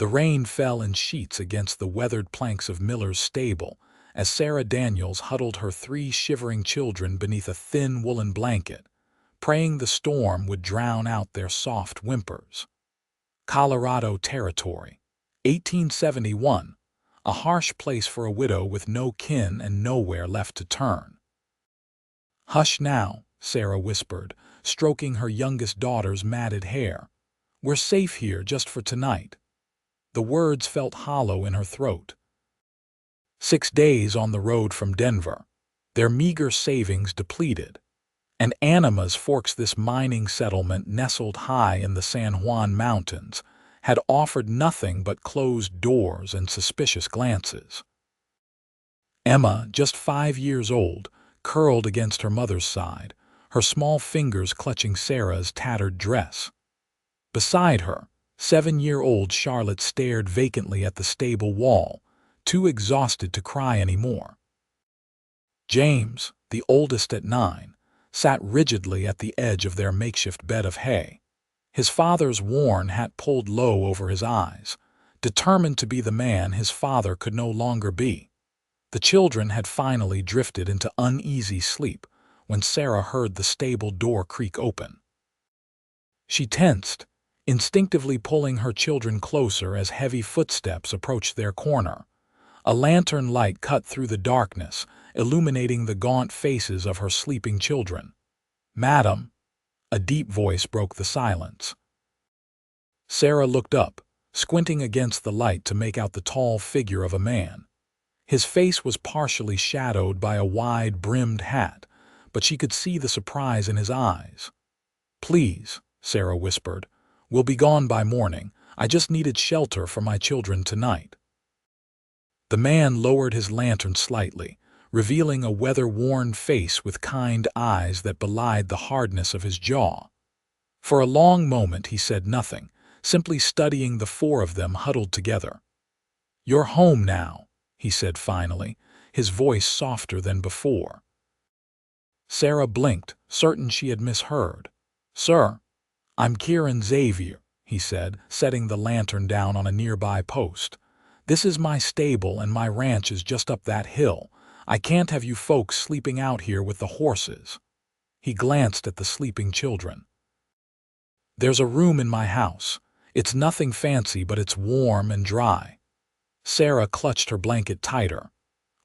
The rain fell in sheets against the weathered planks of Miller's stable as Sarah Daniels huddled her 3 shivering children beneath a thin woolen blanket, praying the storm would drown out their soft whimpers. Colorado Territory, 1871, a harsh place for a widow with no kin and nowhere left to turn. "Hush now," Sarah whispered, stroking her youngest daughter's matted hair. "We're safe here just for tonight." The words felt hollow in her throat. 6 days on the road from Denver, their meager savings depleted, and Animas Forks, this mining settlement nestled high in the San Juan Mountains, had offered nothing but closed doors and suspicious glances. Emma, just 5 years old, curled against her mother's side, her small fingers clutching Sarah's tattered dress. Beside her, 7-year-old Charlotte stared vacantly at the stable wall, too exhausted to cry anymore. James, the oldest at 9, sat rigidly at the edge of their makeshift bed of hay, his father's worn hat pulled low over his eyes, determined to be the man his father could no longer be. The children had finally drifted into uneasy sleep when Sarah heard the stable door creak open. She tensed, instinctively pulling her children closer as heavy footsteps approached their corner. A lantern light cut through the darkness, illuminating the gaunt faces of her sleeping children. "Madam," a deep voice broke the silence. Sarah looked up, squinting against the light to make out the tall figure of a man. His face was partially shadowed by a wide-brimmed hat, but she could see the surprise in his eyes. "Please," Sarah whispered, "we'll be gone by morning. I just needed shelter for my children tonight." The man lowered his lantern slightly, revealing a weather-worn face with kind eyes that belied the hardness of his jaw. For a long moment he said nothing, simply studying the 4 of them huddled together. "You're home now," he said finally, his voice softer than before. Sarah blinked, certain she had misheard. "Sir, I'm Kieran Xavier," he said, setting the lantern down on a nearby post. "This is my stable and my ranch is just up that hill. I can't have you folks sleeping out here with the horses." He glanced at the sleeping children. "There's a room in my house. It's nothing fancy, but it's warm and dry." Sarah clutched her blanket tighter.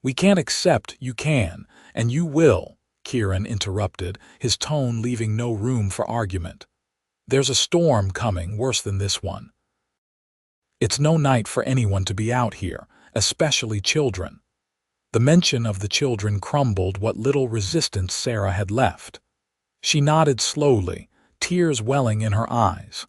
"We can't accept you can, and you will," Kieran interrupted, his tone leaving no room for argument. "There's a storm coming, worse than this one. It's no night for anyone to be out here, especially children." The mention of the children crumbled what little resistance Sarah had left. She nodded slowly, tears welling in her eyes.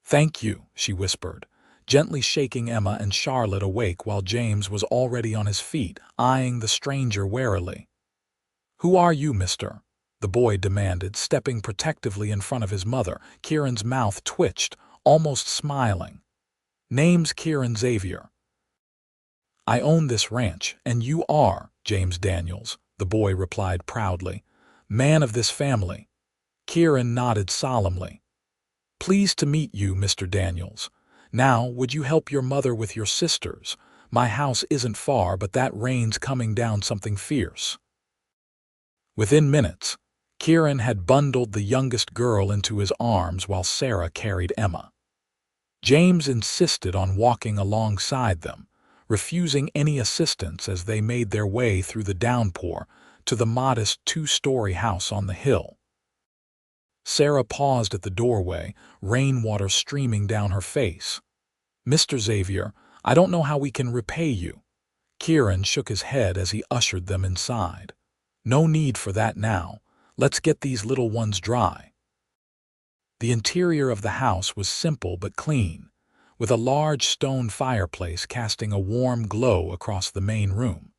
"Thank you," she whispered, gently shaking Emma and Charlotte awake while James was already on his feet, eyeing the stranger warily. "Who are you, mister?" the boy demanded, stepping protectively in front of his mother. Kieran's mouth twitched, almost smiling. "Name's Kieran Xavier. I own this ranch, and you are James Daniels," the boy replied proudly. "Man of this family." Kieran nodded solemnly. "Pleased to meet you, Mr. Daniels. Now, would you help your mother with your sisters? My house isn't far, but that rain's coming down something fierce." Within minutes, Kieran had bundled the youngest girl into his arms while Sarah carried Emma. James insisted on walking alongside them, refusing any assistance as they made their way through the downpour to the modest 2-story house on the hill. Sarah paused at the doorway, rainwater streaming down her face. "Mr. Xavier, I don't know how we can repay you." Kieran shook his head as he ushered them inside. "No need for that now. Let's get these little ones dry." The interior of the house was simple but clean, with a large stone fireplace casting a warm glow across the main room.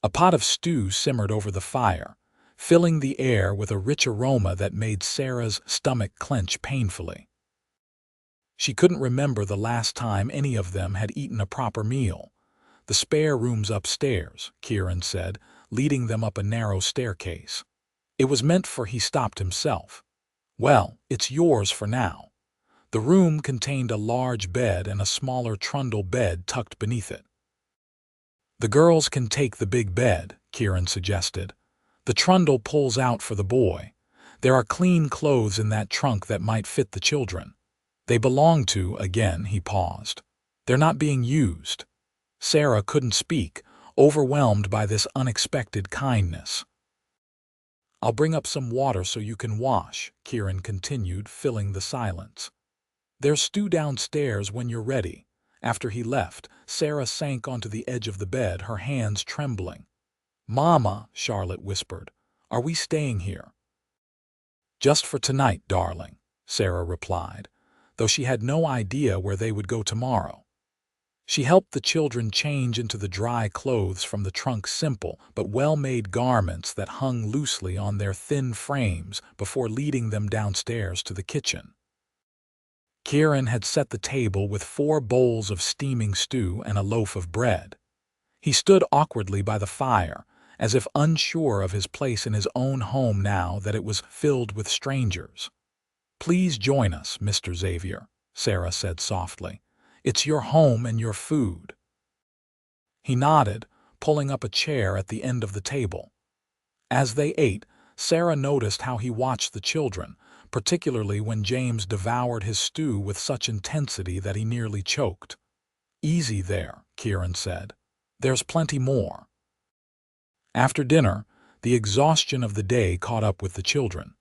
A pot of stew simmered over the fire, filling the air with a rich aroma that made Sarah's stomach clench painfully. She couldn't remember the last time any of them had eaten a proper meal. "The spare room's upstairs," Kieran said, leading them up a narrow staircase. It was meant for he stopped himself. "Well, it's yours for now." The room contained a large bed and a smaller trundle bed tucked beneath it. "The girls can take the big bed," Kieran suggested. "The trundle pulls out for the boy. There are clean clothes in that trunk that might fit the children. They belong to," again he paused. "They're not being used." Sarah couldn't speak, overwhelmed by this unexpected kindness. "I'll bring up some water so you can wash," Kieran continued, filling the silence. "There's stew downstairs when you're ready." After he left, Sarah sank onto the edge of the bed, her hands trembling. "Mama," Charlotte whispered, "are we staying here?" "Just for tonight, darling," Sarah replied, though she had no idea where they would go tomorrow. She helped the children change into the dry clothes from the trunk's simple but well-made garments that hung loosely on their thin frames before leading them downstairs to the kitchen. Kieran had set the table with 4 bowls of steaming stew and a loaf of bread. He stood awkwardly by the fire, as if unsure of his place in his own home now that it was filled with strangers. "Please join us, Mr. Xavier," Sarah said softly. "It's your home and your food." He nodded, pulling up a chair at the end of the table. As they ate, Sarah noticed how he watched the children, particularly when James devoured his stew with such intensity that he nearly choked. "Easy there," Kieran said. "There's plenty more." After dinner, the exhaustion of the day caught up with the children.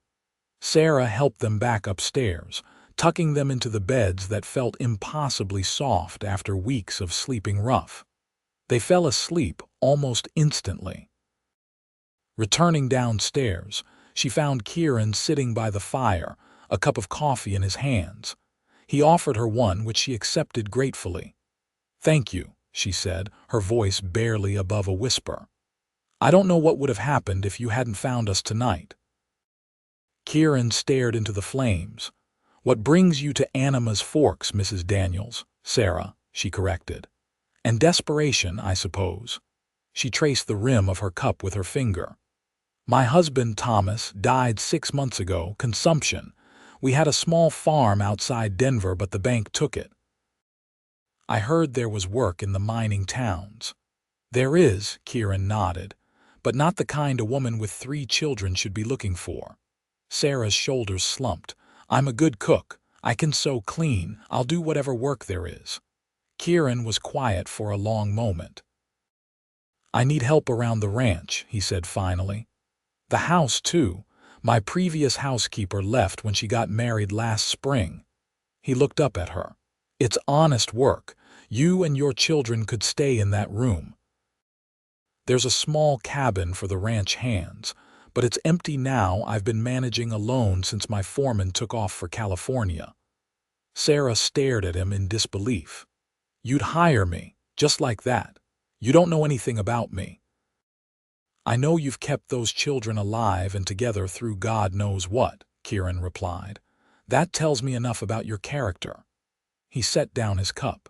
Sarah helped them back upstairs, tucking them into the beds that felt impossibly soft after weeks of sleeping rough. They fell asleep almost instantly. Returning downstairs, she found Kieran sitting by the fire, a cup of coffee in his hands. He offered her one, which she accepted gratefully. "Thank you," she said, her voice barely above a whisper. "I don't know what would have happened if you hadn't found us tonight." Kieran stared into the flames. "What brings you to Anima's Forks, Mrs. Daniels?" "Sarah," she corrected. "And desperation, I suppose." She traced the rim of her cup with her finger. "My husband, Thomas, died 6 months ago, consumption. We had a small farm outside Denver, but the bank took it. I heard there was work in the mining towns." "There is," Kieran nodded, "but not the kind a woman with 3 children should be looking for." Sarah's shoulders slumped. "I'm a good cook. I can sew clean. I'll do whatever work there is." Kieran was quiet for a long moment. "I need help around the ranch," he said finally. "The house, too. My previous housekeeper left when she got married last spring." He looked up at her. "It's honest work. You and your children could stay in that room. There's a small cabin for the ranch hands, but it's empty now. I've been managing alone since my foreman took off for California." Sarah stared at him in disbelief. "You'd hire me, just like that? You don't know anything about me." "I know you've kept those children alive and together through God knows what," Kieran replied. "That tells me enough about your character." He set down his cup.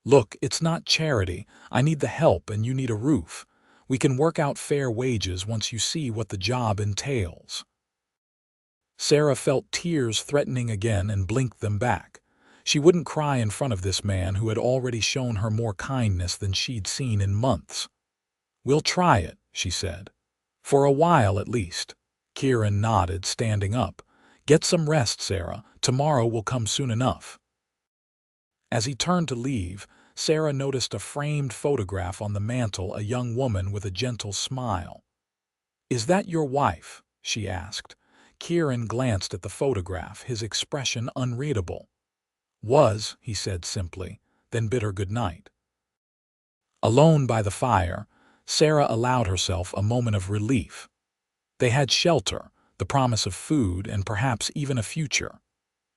"Look, it's not charity. I need the help and you need a roof. We can work out fair wages once you see what the job entails." Sarah felt tears threatening again and blinked them back. She wouldn't cry in front of this man who had already shown her more kindness than she'd seen in months. "We'll try it," she said. "For a while at least." Kieran nodded, standing up. "Get some rest, Sarah. Tomorrow will come soon enough." As he turned to leave, Sarah noticed a framed photograph on the mantel, a young woman with a gentle smile. "Is that your wife?" she asked. Kieran glanced at the photograph, his expression unreadable. "Was," he said simply, then bid her good night. Alone by the fire, Sarah allowed herself a moment of relief. They had shelter, the promise of food, and perhaps even a future.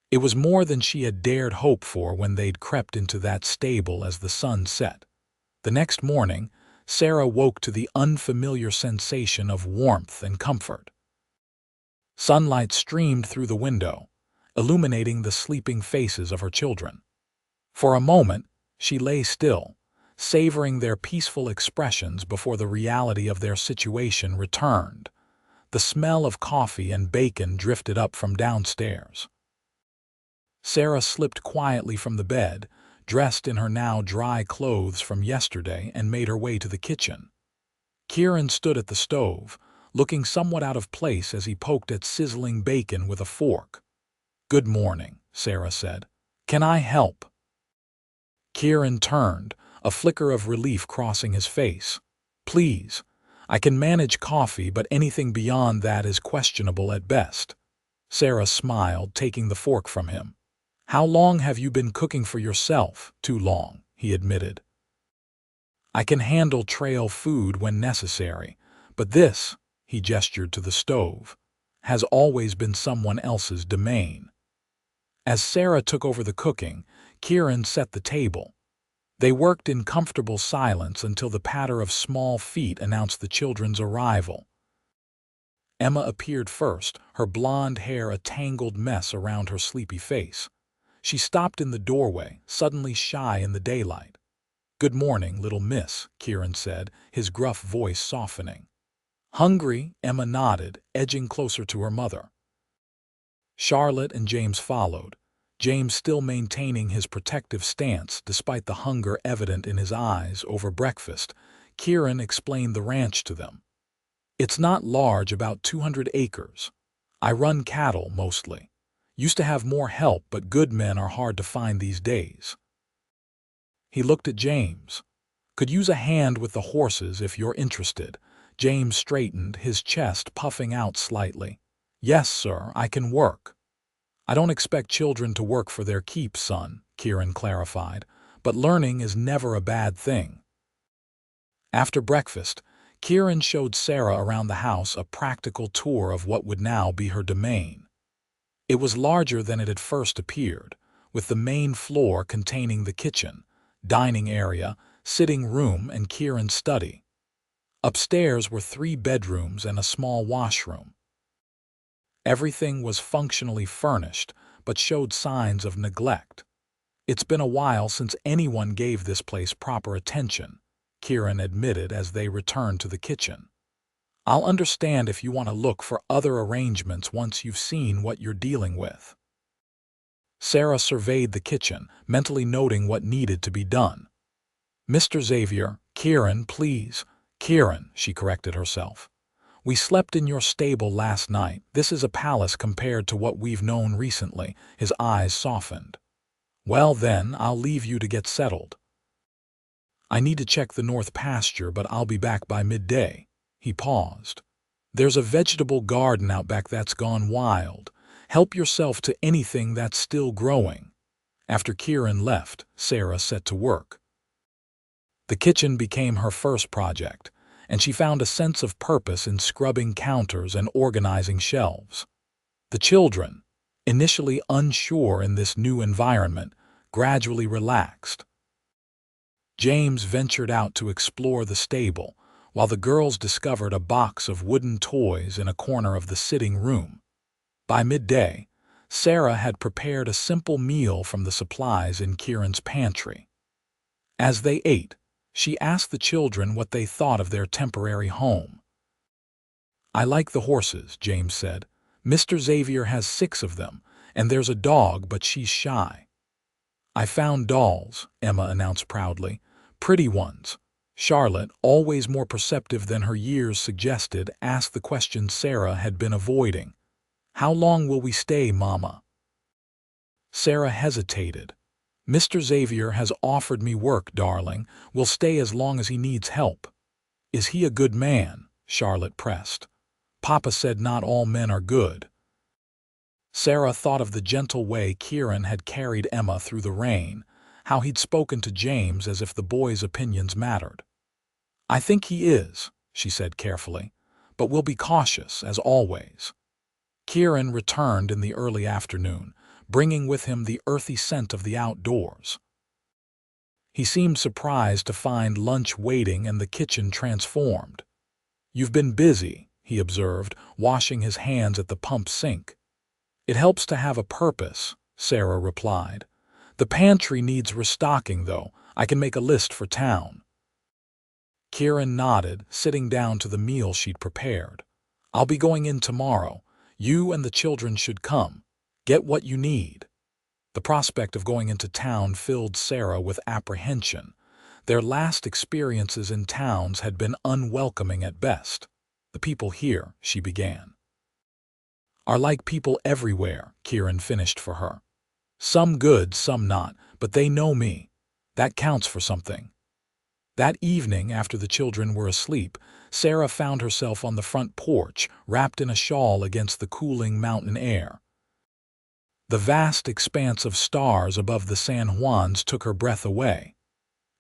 It was more than she had dared hope for when they'd crept into that stable as the sun set. The next morning, Sarah woke to the unfamiliar sensation of warmth and comfort. Sunlight streamed through the window, illuminating the sleeping faces of her children. For a moment, she lay still, savoring their peaceful expressions before the reality of their situation returned. The smell of coffee and bacon drifted up from downstairs. Sarah slipped quietly from the bed, dressed in her now dry clothes from yesterday, and made her way to the kitchen. Kieran stood at the stove, looking somewhat out of place as he poked at sizzling bacon with a fork. "Good morning," Sarah said. "Can I help?" Kieran turned, a flicker of relief crossing his face. "Please. I can manage coffee, but anything beyond that is questionable at best." Sarah smiled, taking the fork from him. "How long have you been cooking for yourself?" "Too long," he admitted. "I can handle trail food when necessary, but this," he gestured to the stove, "has always been someone else's domain." As Sarah took over the cooking, Kieran set the table. They worked in comfortable silence until the patter of small feet announced the children's arrival. Emma appeared first, her blonde hair a tangled mess around her sleepy face. She stopped in the doorway, suddenly shy in the daylight. "Good morning, little miss," Kieran said, his gruff voice softening. "Hungry?" Emma nodded, edging closer to her mother. Charlotte and James followed, James still maintaining his protective stance despite the hunger evident in his eyes over breakfast. Kieran explained the ranch to them. "It's not large, about 200 acres. I run cattle, mostly. Used to have more help, but good men are hard to find these days." He looked at James. "Could use a hand with the horses if you're interested." James straightened, his chest puffing out slightly. "Yes, sir, I can work." "I don't expect children to work for their keep, son," Kieran clarified, "but learning is never a bad thing." After breakfast, Kieran showed Sarah around the house, a practical tour of what would now be her domain. It was larger than it had first appeared, with the main floor containing the kitchen, dining area, sitting room, and Kieran's study. Upstairs were 3 bedrooms and a small washroom. Everything was functionally furnished, but showed signs of neglect. "It's been a while since anyone gave this place proper attention," Kieran admitted as they returned to the kitchen. "I'll understand if you want to look for other arrangements once you've seen what you're dealing with." Sarah surveyed the kitchen, mentally noting what needed to be done. "Mr. Xavier, Kieran, please." "Kieran," she corrected herself. "We slept in your stable last night. This is a palace compared to what we've known recently." His eyes softened. "Well then, I'll leave you to get settled. I need to check the north pasture, but I'll be back by midday." He paused. "There's a vegetable garden out back that's gone wild. Help yourself to anything that's still growing." After Kieran left, Sarah set to work. The kitchen became her first project, and she found a sense of purpose in scrubbing counters and organizing shelves. The children, initially unsure in this new environment, gradually relaxed. James ventured out to explore the stable, while the girls discovered a box of wooden toys in a corner of the sitting room. By midday, Sarah had prepared a simple meal from the supplies in Kieran's pantry. As they ate, she asked the children what they thought of their temporary home. "I like the horses," James said. "Mr. Xavier has 6 of them, and there's a dog, but she's shy." "I found dolls," Emma announced proudly. "Pretty ones." Charlotte, always more perceptive than her years suggested, asked the question Sarah had been avoiding. "How long will we stay, Mama?" Sarah hesitated. "Mr. Xavier has offered me work, darling. We'll stay as long as he needs help." "Is he a good man?" Charlotte pressed. "Papa said not all men are good." Sarah thought of the gentle way Kieran had carried Emma through the rain, how he'd spoken to James as if the boy's opinions mattered. "I think he is," she said carefully, "but we'll be cautious, as always." Kieran returned in the early afternoon, bringing with him the earthy scent of the outdoors. He seemed surprised to find lunch waiting and the kitchen transformed. "You've been busy," he observed, washing his hands at the pump sink. "It helps to have a purpose," Sarah replied. "The pantry needs restocking, though. I can make a list for town." Kieran nodded, sitting down to the meal she'd prepared. "I'll be going in tomorrow. You and the children should come. Get what you need." The prospect of going into town filled Sarah with apprehension. Their last experiences in towns had been unwelcoming at best. "The people here," she began, "are like people everywhere," Kieran finished for her. "Some good, some not, but they know me. That counts for something." That evening, after the children were asleep, Sarah found herself on the front porch, wrapped in a shawl against the cooling mountain air. The vast expanse of stars above the San Juans took her breath away.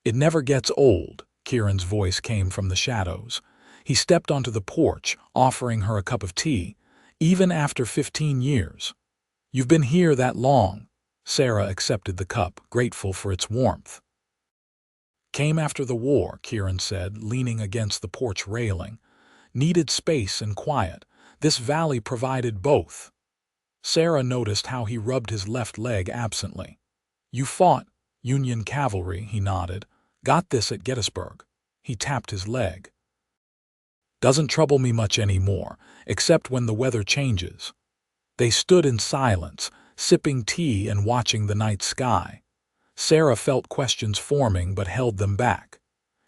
"It never gets old," Kieran's voice came from the shadows. He stepped onto the porch, offering her a cup of tea, "even after 15 years. You've been here that long." Sarah accepted the cup, grateful for its warmth. "Came after the war," Kieran said, leaning against the porch railing. "Needed space and quiet. This valley provided both." Sarah noticed how he rubbed his left leg absently. "You fought Union cavalry," he nodded. "Got this at Gettysburg." He tapped his leg. "Doesn't trouble me much anymore, except when the weather changes." They stood in silence, sipping tea and watching the night sky. Sarah felt questions forming but held them back.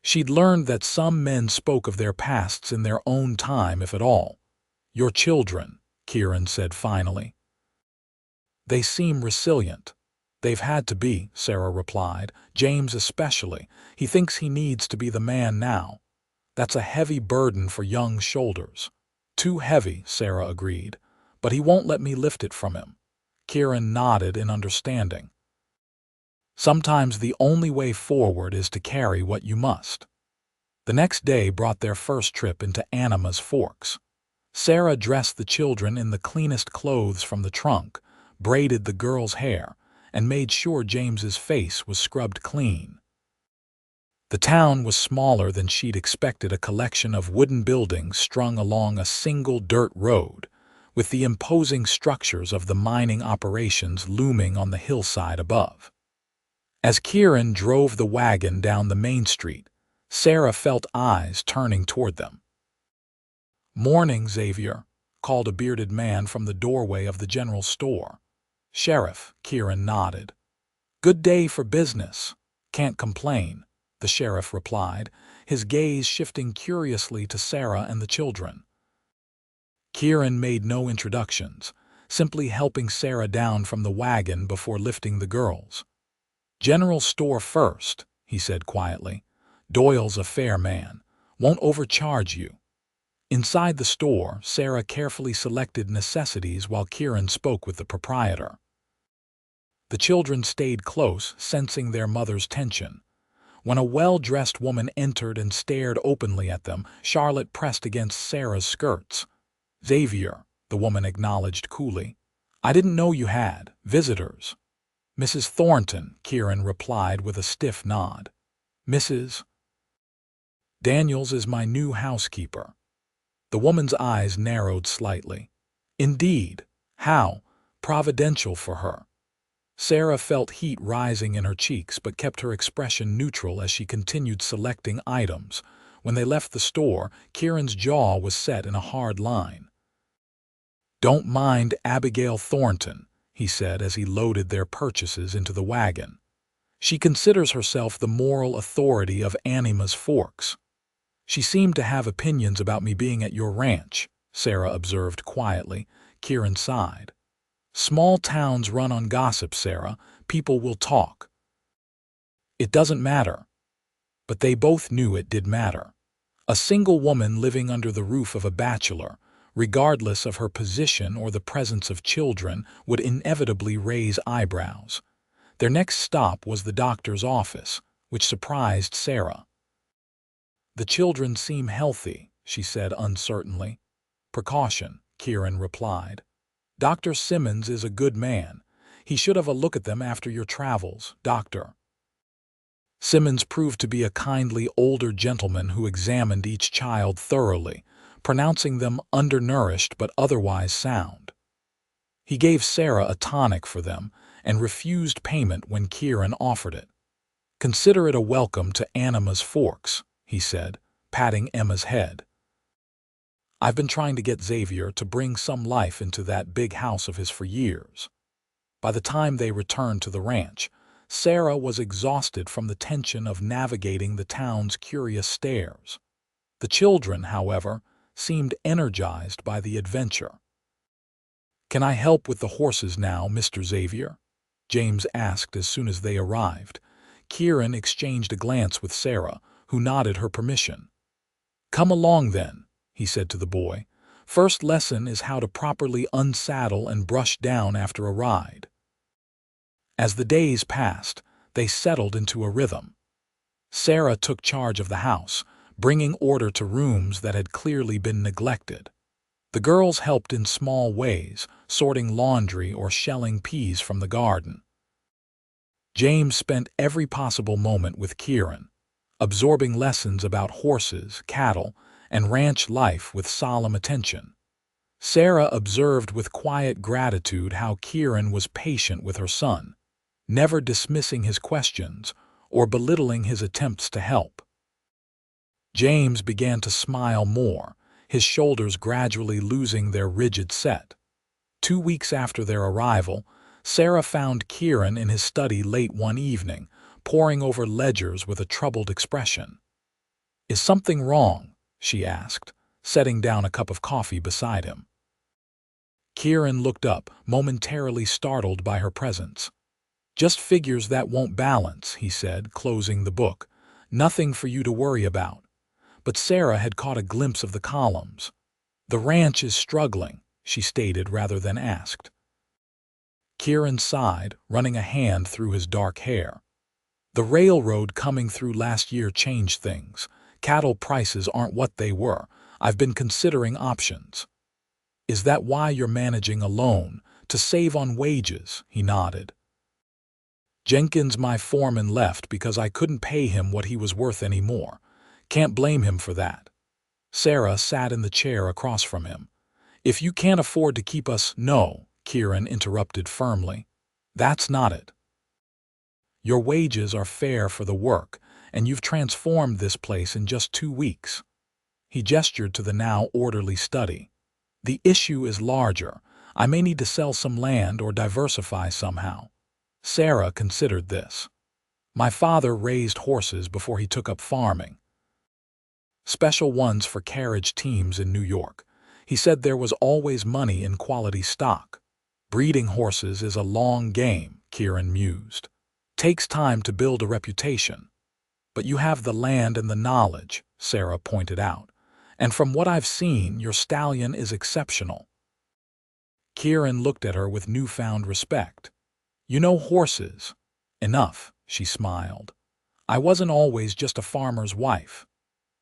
She'd learned that some men spoke of their pasts in their own time, if at all. "Your children," Kieran said finally. "They seem resilient." "They've had to be," Sarah replied. "James especially. He thinks he needs to be the man now. That's a heavy burden for young shoulders." "Too heavy," Sarah agreed. "But he won't let me lift it from him." Kieran nodded in understanding. "Sometimes the only way forward is to carry what you must." The next day brought their first trip into Anima's Forks. Sarah dressed the children in the cleanest clothes from the trunk, braided the girls' hair, and made sure James's face was scrubbed clean. The town was smaller than she'd expected, a collection of wooden buildings strung along a single dirt road, with the imposing structures of the mining operations looming on the hillside above. As Kieran drove the wagon down the main street, Sarah felt eyes turning toward them. "Morning, Xavier," called a bearded man from the doorway of the general store. "Sheriff," Kieran nodded. "Good day for business." "Can't complain," the sheriff replied, his gaze shifting curiously to Sarah and the children. Kieran made no introductions, simply helping Sarah down from the wagon before lifting the girls. "General store first," he said quietly. "Doyle's a fair man. Won't overcharge you." Inside the store, Sarah carefully selected necessities while Kieran spoke with the proprietor. The children stayed close, sensing their mother's tension. When a well-dressed woman entered and stared openly at them, Charlotte pressed against Sarah's skirts. "Xavier," the woman acknowledged coolly. "I didn't know you had visitors." "Mrs. Thornton," Kieran replied with a stiff nod. "Mrs. Daniels is my new housekeeper." The woman's eyes narrowed slightly. "Indeed. How providential for her." Sarah felt heat rising in her cheeks but kept her expression neutral as she continued selecting items. When they left the store, Kieran's jaw was set in a hard line. "Don't mind Abigail Thornton," he said as he loaded their purchases into the wagon. "She considers herself the moral authority of Anima's Forks." "She seemed to have opinions about me being at your ranch," Sarah observed quietly. Kieran sighed. "Small towns run on gossip, Sarah. People will talk." "It doesn't matter." But they both knew it did matter. A single woman living under the roof of a bachelor, regardless of her position or the presence of children, would inevitably raise eyebrows. Their next stop was the doctor's office, which surprised Sarah. "The children seem healthy," she said uncertainly. "Precaution," Kieran replied. "Dr. Simmons is a good man. He should have a look at them after your travels, Doctor." Simmons proved to be a kindly older gentleman who examined each child thoroughly, pronouncing them undernourished but otherwise sound. He gave Sarah a tonic for them and refused payment when Kieran offered it. "Consider it a welcome to Anima's Forks," he said, patting Emma's head. "I've been trying to get Xavier to bring some life into that big house of his for years." By the time they returned to the ranch, Sarah was exhausted from the tension of navigating the town's curious stares. The children, however, seemed energized by the adventure. "Can I help with the horses now, Mr. Xavier?" James asked as soon as they arrived. Kieran exchanged a glance with Sarah, who nodded her permission. "Come along then," he said to the boy. "First lesson is how to properly unsaddle and brush down after a ride." As the days passed, they settled into a rhythm. Sarah took charge of the house, bringing order to rooms that had clearly been neglected. The girls helped in small ways, sorting laundry or shelling peas from the garden. James spent every possible moment with Kieran, absorbing lessons about horses, cattle, and ranch life with solemn attention. Sarah observed with quiet gratitude how Kieran was patient with her son, never dismissing his questions or belittling his attempts to help. James began to smile more, his shoulders gradually losing their rigid set. 2 weeks after their arrival, Sarah found Kieran in his study late one evening, poring over ledgers with a troubled expression. "Is something wrong?" she asked, setting down a cup of coffee beside him. Kieran looked up, momentarily startled by her presence. "Just figures that won't balance," he said, closing the book. "Nothing for you to worry about." But Sarah had caught a glimpse of the columns. "The ranch is struggling," she stated rather than asked. Kieran sighed, running a hand through his dark hair. "The railroad coming through last year changed things. Cattle prices aren't what they were. I've been considering options." "Is that why you're managing alone, to save on wages?" he nodded. "Jenkins, my foreman, left because I couldn't pay him what he was worth anymore. Can't blame him for that." Sarah sat in the chair across from him. "If you can't afford to keep us—" "No," Kieran interrupted firmly. "That's not it. Your wages are fair for the work, and you've transformed this place in just 2 weeks." He gestured to the now orderly study. "The issue is larger. I may need to sell some land or diversify somehow." Sarah considered this. "My father raised horses before he took up farming. Special ones for carriage teams in New York. He said there was always money in quality stock. Breeding horses is a long game," Kieran mused. "Takes time to build a reputation." "But you have the land and the knowledge," Sarah pointed out. "And from what I've seen, your stallion is exceptional." Kieran looked at her with newfound respect. "You know horses." "Enough," she smiled. "I wasn't always just a farmer's wife."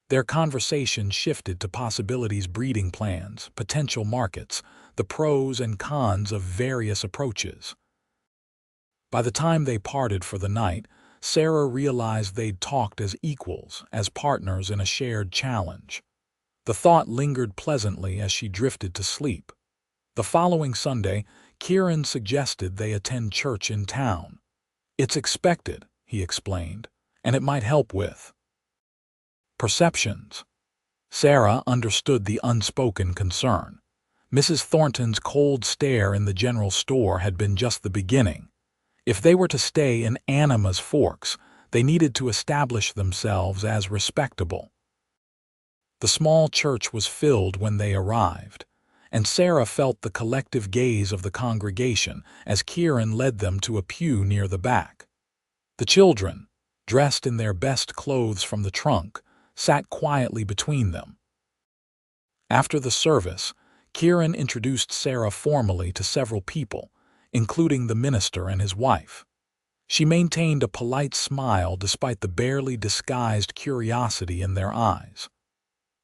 Their conversation shifted to possibilities, breeding plans, potential markets, the pros and cons of various approaches. By the time they parted for the night, Sarah realized they'd talked as equals, as partners in a shared challenge. The thought lingered pleasantly as she drifted to sleep. The following Sunday, Kieran suggested they attend church in town. "It's expected," he explained, "and it might help with perceptions." Sarah understood the unspoken concern. Mrs. Thornton's cold stare in the general store had been just the beginning. If they were to stay in Anima's Forks, they needed to establish themselves as respectable. The small church was filled when they arrived, and Sarah felt the collective gaze of the congregation as Kieran led them to a pew near the back. The children, dressed in their best clothes from the trunk, sat quietly between them. After the service, Kieran introduced Sarah formally to several people, including the minister and his wife. She maintained a polite smile despite the barely disguised curiosity in their eyes.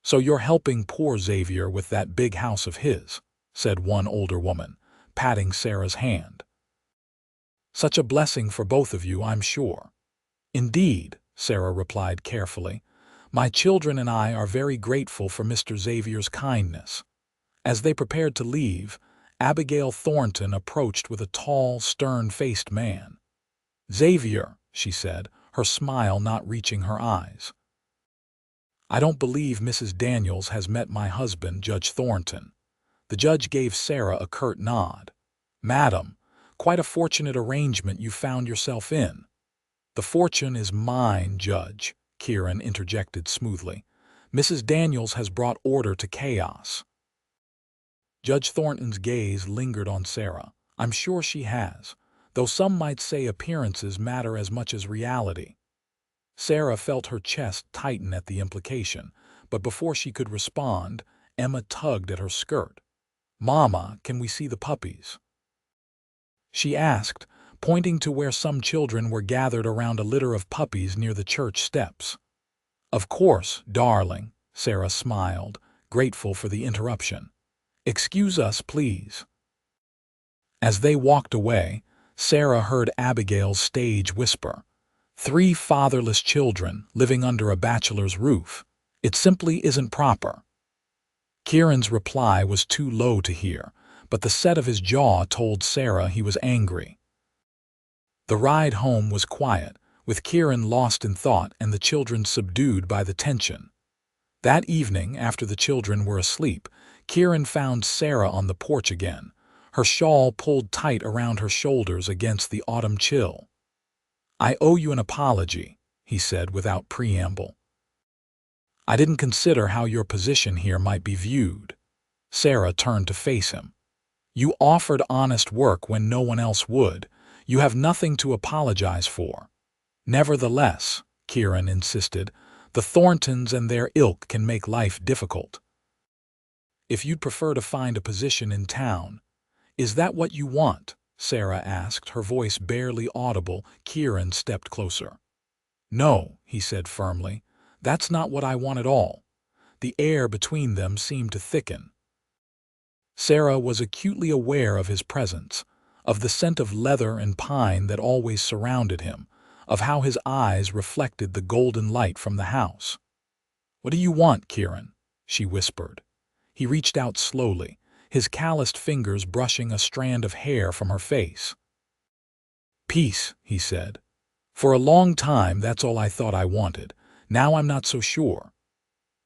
"So you're helping poor Xavier with that big house of his," said one older woman, patting Sarah's hand. "Such a blessing for both of you, I'm sure." "Indeed," Sarah replied carefully. "My children and I are very grateful for Mr. Xavier's kindness." As they prepared to leave, Abigail Thornton approached with a tall, stern-faced man. "Xavier," she said, her smile not reaching her eyes. "I don't believe Mrs. Daniels has met my husband, Judge Thornton." The judge gave Sarah a curt nod. "Madam, Quite a fortunate arrangement you found yourself in." "The fortune is mine, Judge," Kieran interjected smoothly. "Mrs. Daniels has brought order to chaos." Judge Thornton's gaze lingered on Sarah. "I'm sure she has, though some might say appearances matter as much as reality." Sarah felt her chest tighten at the implication, but before she could respond, Emma tugged at her skirt. "Mama, can we see the puppies?" she asked, pointing to where some children were gathered around a litter of puppies near the church steps. "Of course, darling," Sarah smiled, grateful for the interruption. "Excuse us, please." As they walked away, Sarah heard Abigail's stage whisper, "3 fatherless children living under a bachelor's roof. It simply isn't proper." Kieran's reply was too low to hear, but the set of his jaw told Sarah he was angry. The ride home was quiet, with Kieran lost in thought and the children subdued by the tension. That evening, after the children were asleep, Kieran found Sarah on the porch again, her shawl pulled tight around her shoulders against the autumn chill. "I owe you an apology," he said without preamble. "I didn't consider how your position here might be viewed." Sarah turned to face him. "You offered honest work when no one else would. You have nothing to apologize for." "Nevertheless," Kieran insisted, "the Thorntons and their ilk can make life difficult. If you'd prefer to find a position in town—" "Is that what you want?" Sarah asked, her voice barely audible. Kieran stepped closer. "No," he said firmly, "that's not what I want at all." The air between them seemed to thicken. Sarah was acutely aware of his presence, of the scent of leather and pine that always surrounded him, of how his eyes reflected the golden light from the house. "What do you want, Kieran?" she whispered. He reached out slowly, his calloused fingers brushing a strand of hair from her face. "Peace," he said. "For a long time that's all I thought I wanted. Now I'm not so sure."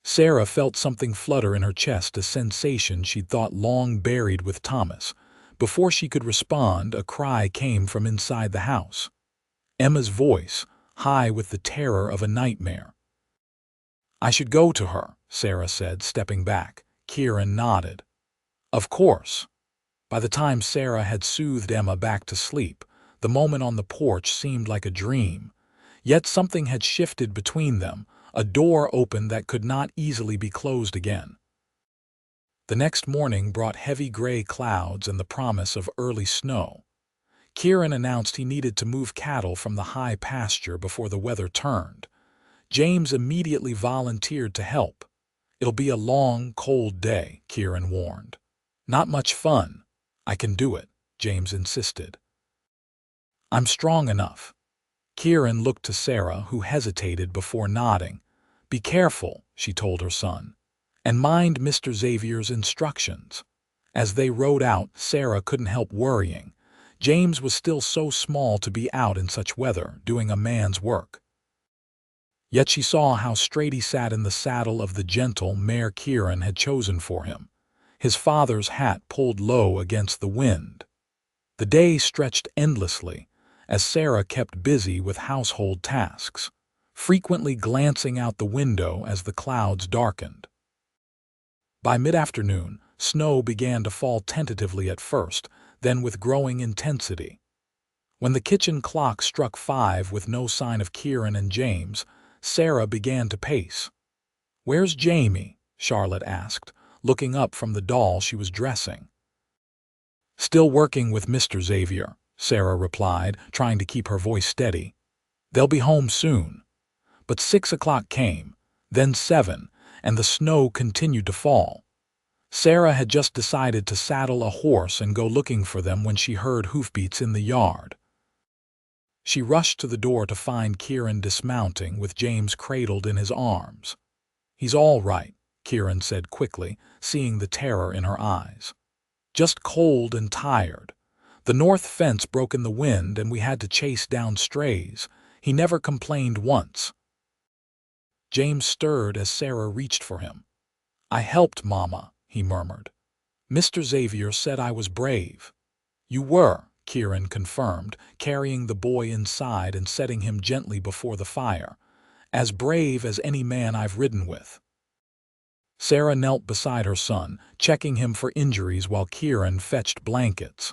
Sarah felt something flutter in her chest, a sensation she'd thought long buried with Thomas. Before she could respond, a cry came from inside the house. Emma's voice, high with the terror of a nightmare. "I should go to her," Sarah said, stepping back. Kieran nodded. "Of course." By the time Sarah had soothed Emma back to sleep, the moment on the porch seemed like a dream. Yet something had shifted between them, a door opened that could not easily be closed again. The next morning brought heavy gray clouds and the promise of early snow. Kieran announced he needed to move cattle from the high pasture before the weather turned. James immediately volunteered to help. "It'll be a long, cold day," Kieran warned. "Not much fun." "I can do it," James insisted. "I'm strong enough." Kieran looked to Sarah, who hesitated before nodding. "Be careful," she told her son, "and mind Mr. Xavier's instructions." As they rode out, Sarah couldn't help worrying. James was still so small to be out in such weather, doing a man's work. Yet she saw how straight he sat in the saddle of the gentle mare Kieran had chosen for him, his father's hat pulled low against the wind. The day stretched endlessly, as Sarah kept busy with household tasks, frequently glancing out the window as the clouds darkened. By mid-afternoon, snow began to fall tentatively at first, then with growing intensity. When the kitchen clock struck 5 with no sign of Kieran and James, Sarah began to pace. "Where's Jamie?" Charlotte asked, looking up from the doll she was dressing. "Still working with Mr. Xavier," Sarah replied, trying to keep her voice steady. "They'll be home soon." But 6 o'clock came, then 7, and the snow continued to fall. Sarah had just decided to saddle a horse and go looking for them when she heard hoofbeats in the yard. She rushed to the door to find Kieran dismounting with James cradled in his arms. "He's all right," Kieran said quickly, seeing the terror in her eyes. "Just cold and tired. The north fence broke in the wind and we had to chase down strays. He never complained once." James stirred as Sarah reached for him. "I helped, Mama," he murmured. "Mr. Xavier said I was brave." "You were," Kieran confirmed, carrying the boy inside and setting him gently before the fire. As brave as any man I've ridden with. Sarah knelt beside her son, checking him for injuries while Kieran fetched blankets.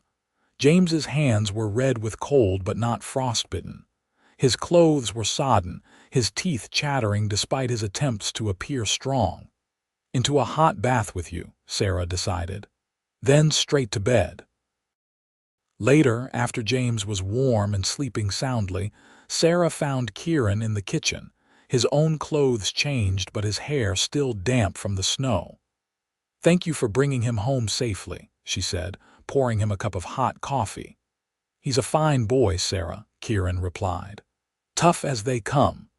James's hands were red with cold but not frostbitten. His clothes were sodden, his teeth chattering despite his attempts to appear strong. Into a hot bath with you, Sarah decided. Then straight to bed. Later, after James was warm and sleeping soundly, Sarah found Kieran in the kitchen, his own clothes changed but his hair still damp from the snow. "Thank you for bringing him home safely," she said, pouring him a cup of hot coffee. "He's a fine boy, Sarah," Kieran replied. "Tough as they come."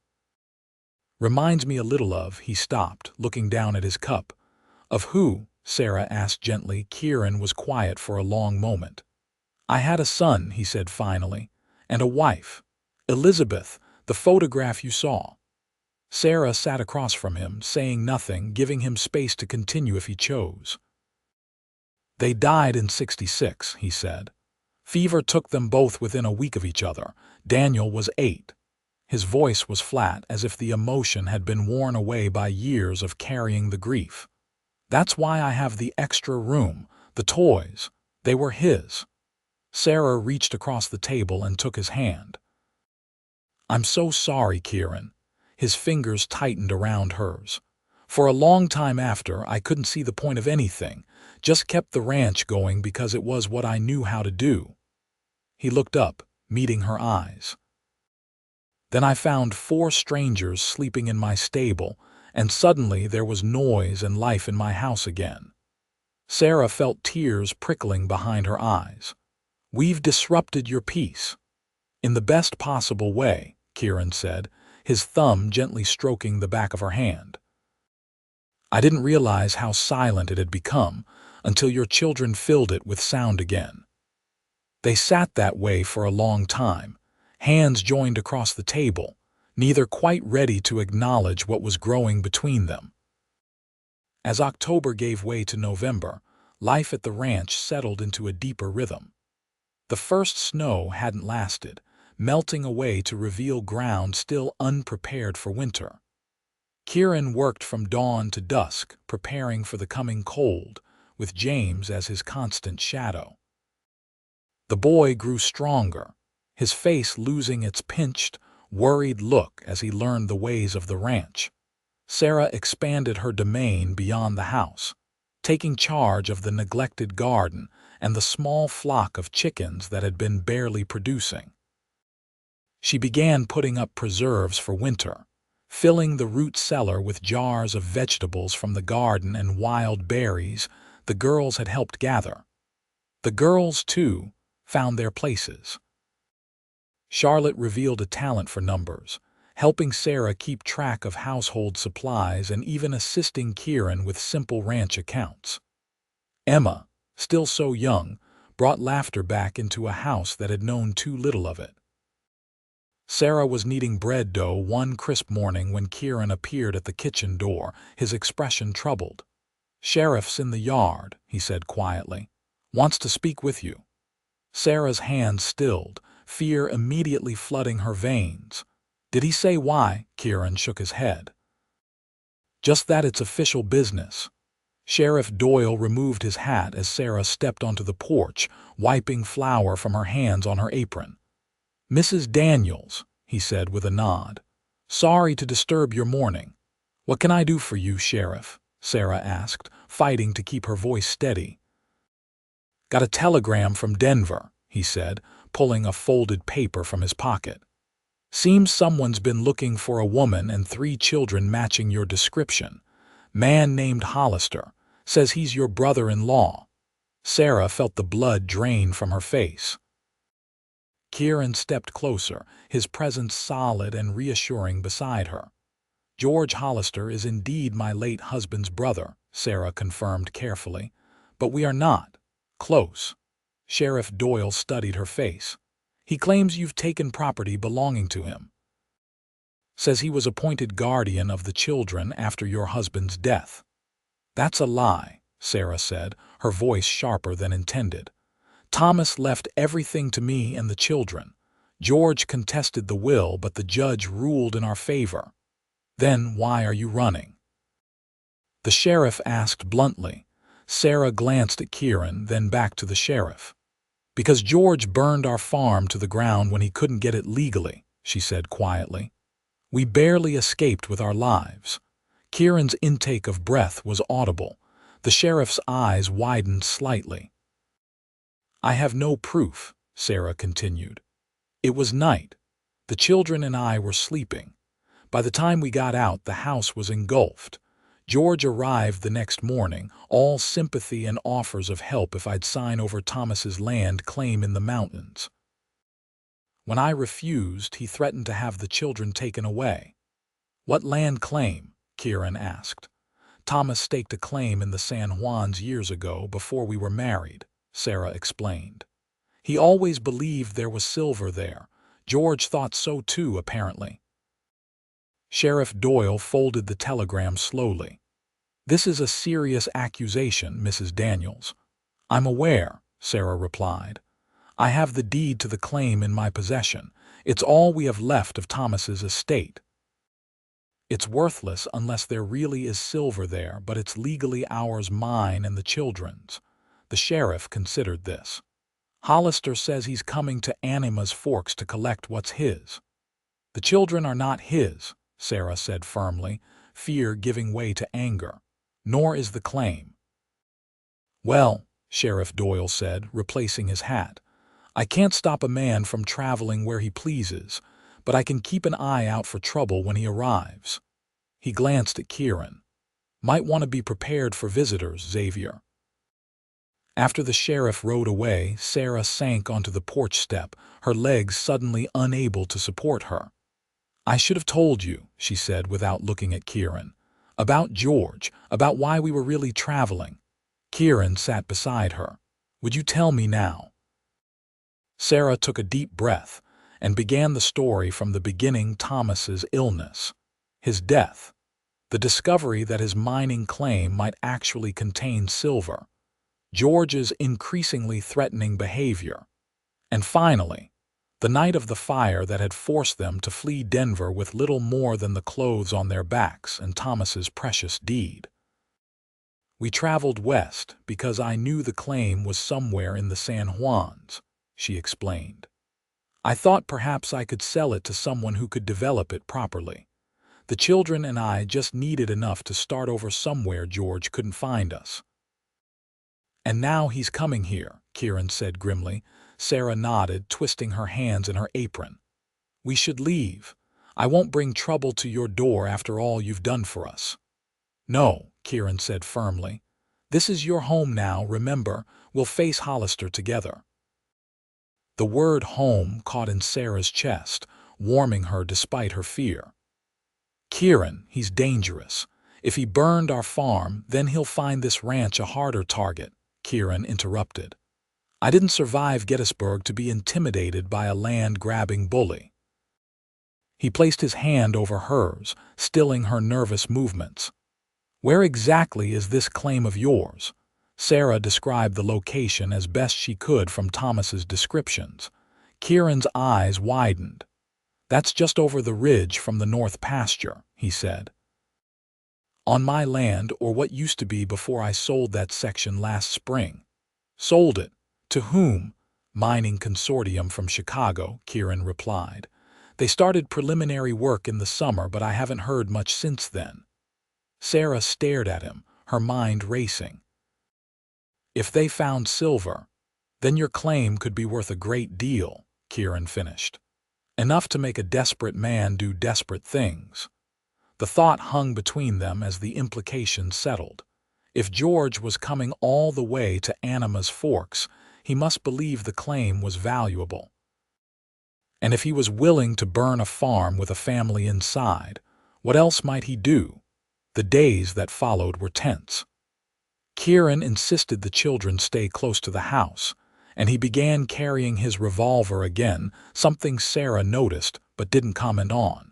"Reminds me a little of," he stopped, looking down at his cup. "Of who?" Sarah asked gently. Kieran was quiet for a long moment. "I had a son," he said finally, "and a wife. Elizabeth, the photograph you saw." Sarah sat across from him, saying nothing, giving him space to continue if he chose. "They died in '66, he said. "Fever took them both within a week of each other. Daniel was 8. His voice was flat, as if the emotion had been worn away by years of carrying the grief. "That's why I have the extra room, the toys. They were his." Sarah reached across the table and took his hand. "I'm so sorry, Kieran." His fingers tightened around hers. "For a long time after, I couldn't see the point of anything, just kept the ranch going because it was what I knew how to do." He looked up, meeting her eyes. "Then I found 4 strangers sleeping in my stable, and suddenly there was noise and life in my house again." Sarah felt tears prickling behind her eyes. "We've disrupted your peace." "In the best possible way," Kieran said, his thumb gently stroking the back of her hand. "I didn't realize how silent it had become until your children filled it with sound again." They sat that way for a long time, hands joined across the table, neither quite ready to acknowledge what was growing between them. As October gave way to November, life at the ranch settled into a deeper rhythm. The first snow hadn't lasted, melting away to reveal ground still unprepared for winter. Kieran worked from dawn to dusk, preparing for the coming cold, with James as his constant shadow. The boy grew stronger, his face losing its pinched, worried look as he learned the ways of the ranch. Sarah expanded her domain beyond the house, taking charge of the neglected garden and the small flock of chickens that had been barely producing. She began putting up preserves for winter, filling the root cellar with jars of vegetables from the garden and wild berries the girls had helped gather. The girls, too, found their places. Charlotte revealed a talent for numbers, helping Sarah keep track of household supplies and even assisting Kieran with simple ranch accounts. Emma, still so young, brought laughter back into a house that had known too little of it. Sarah was kneading bread dough one crisp morning when Kieran appeared at the kitchen door, his expression troubled. "Sheriff's in the yard," he said quietly. "Wants to speak with you." Sarah's hand stilled, fear immediately flooding her veins. "Did he say why?" Kieran shook his head. "Just that it's official business." Sheriff Doyle removed his hat as Sarah stepped onto the porch, wiping flour from her hands on her apron. "Mrs. Daniels," he said with a nod. "Sorry to disturb your morning." "What can I do for you, Sheriff?" Sarah asked, fighting to keep her voice steady. "Got a telegram from Denver," he said, pulling a folded paper from his pocket. "Seems someone's been looking for a woman and 3 children matching your description. Man named Hollister. Says he's your brother-in-law." Sarah felt the blood drain from her face. Kieran stepped closer, his presence solid and reassuring beside her. "George Hollister is indeed my late husband's brother," Sarah confirmed carefully. "But we are not close." Sheriff Doyle studied her face. "He claims you've taken property belonging to him. Says he was appointed guardian of the children after your husband's death." "That's a lie," Sarah said, her voice sharper than intended. Thomas left everything to me and the children. George contested the will, but the judge ruled in our favor. Then why are you running?" The sheriff asked bluntly. Sarah glanced at Kieran, then back to the sheriff. "Because George burned our farm to the ground when he couldn't get it legally," she said quietly. "We barely escaped with our lives." Kieran's intake of breath was audible. The sheriff's eyes widened slightly. "I have no proof," Sarah continued. "It was night. The children and I were sleeping. By the time we got out, the house was engulfed. George arrived the next morning, all sympathy and offers of help if I'd sign over Thomas's land claim in the mountains. When I refused, he threatened to have the children taken away." "What land claim?" Kieran asked. "Thomas staked a claim in the San Juans years ago, before we were married," Sarah explained. "He always believed there was silver there. George thought so too, apparently." Sheriff Doyle folded the telegram slowly. "This is a serious accusation, Mrs. Daniels." "I'm aware," Sarah replied. "I have the deed to the claim in my possession. It's all we have left of Thomas's estate. It's worthless unless there really is silver there, but it's legally ours, mine and the children's." The sheriff considered this. "Hollister says he's coming to Anima's Forks to collect what's his." "The children are not his," Sarah said firmly, fear giving way to anger. "Nor is the claim." "Well," Sheriff Doyle said, replacing his hat, "I can't stop a man from traveling where he pleases, but I can keep an eye out for trouble when he arrives." He glanced at Kieran. "Might want to be prepared for visitors, Xavier." After the sheriff rode away, Sarah sank onto the porch step, her legs suddenly unable to support her. "I should have told you," she said without looking at Kieran. "About George, about why we were really traveling." Kieran sat beside her. "Would you tell me now?" Sarah took a deep breath and began the story from the beginning: Thomas's illness, his death, the discovery that his mining claim might actually contain silver, George's increasingly threatening behavior, and finally, the night of the fire that had forced them to flee Denver with little more than the clothes on their backs and Thomas's precious deed. "We traveled west because I knew the claim was somewhere in the San Juans," she explained. "I thought perhaps I could sell it to someone who could develop it properly. The children and I just needed enough to start over somewhere George couldn't find us." "And now he's coming here," Kieran said grimly. Sarah nodded, twisting her hands in her apron. "We should leave. I won't bring trouble to your door after all you've done for us." "No," Kieran said firmly. "This is your home now, remember. We'll face Hollister together." The word home caught in Sarah's chest, warming her despite her fear. "Kieran, he's dangerous. If he burned our farm, then he'll find this ranch a harder target," Kieran interrupted. "I didn't survive Gettysburg to be intimidated by a land-grabbing bully." He placed his hand over hers, stilling her nervous movements. "Where exactly is this claim of yours?" Sarah described the location as best she could from Thomas's descriptions. Kieran's eyes widened. "That's just over the ridge from the north pasture," he said. "On my land, or what used to be before I sold that section last spring." "Sold it? To whom?" "Mining consortium from Chicago," Kieran replied. "They started preliminary work in the summer, but I haven't heard much since then." Sarah stared at him, her mind racing. "If they found silver, then your claim could be worth a great deal," Kieran finished. "Enough to make a desperate man do desperate things." The thought hung between them as the implication settled. If George was coming all the way to Anima's Forks, he must believe the claim was valuable. And if he was willing to burn a farm with a family inside, what else might he do? The days that followed were tense. Kieran insisted the children stay close to the house, and he began carrying his revolver again, something Sarah noticed but didn't comment on.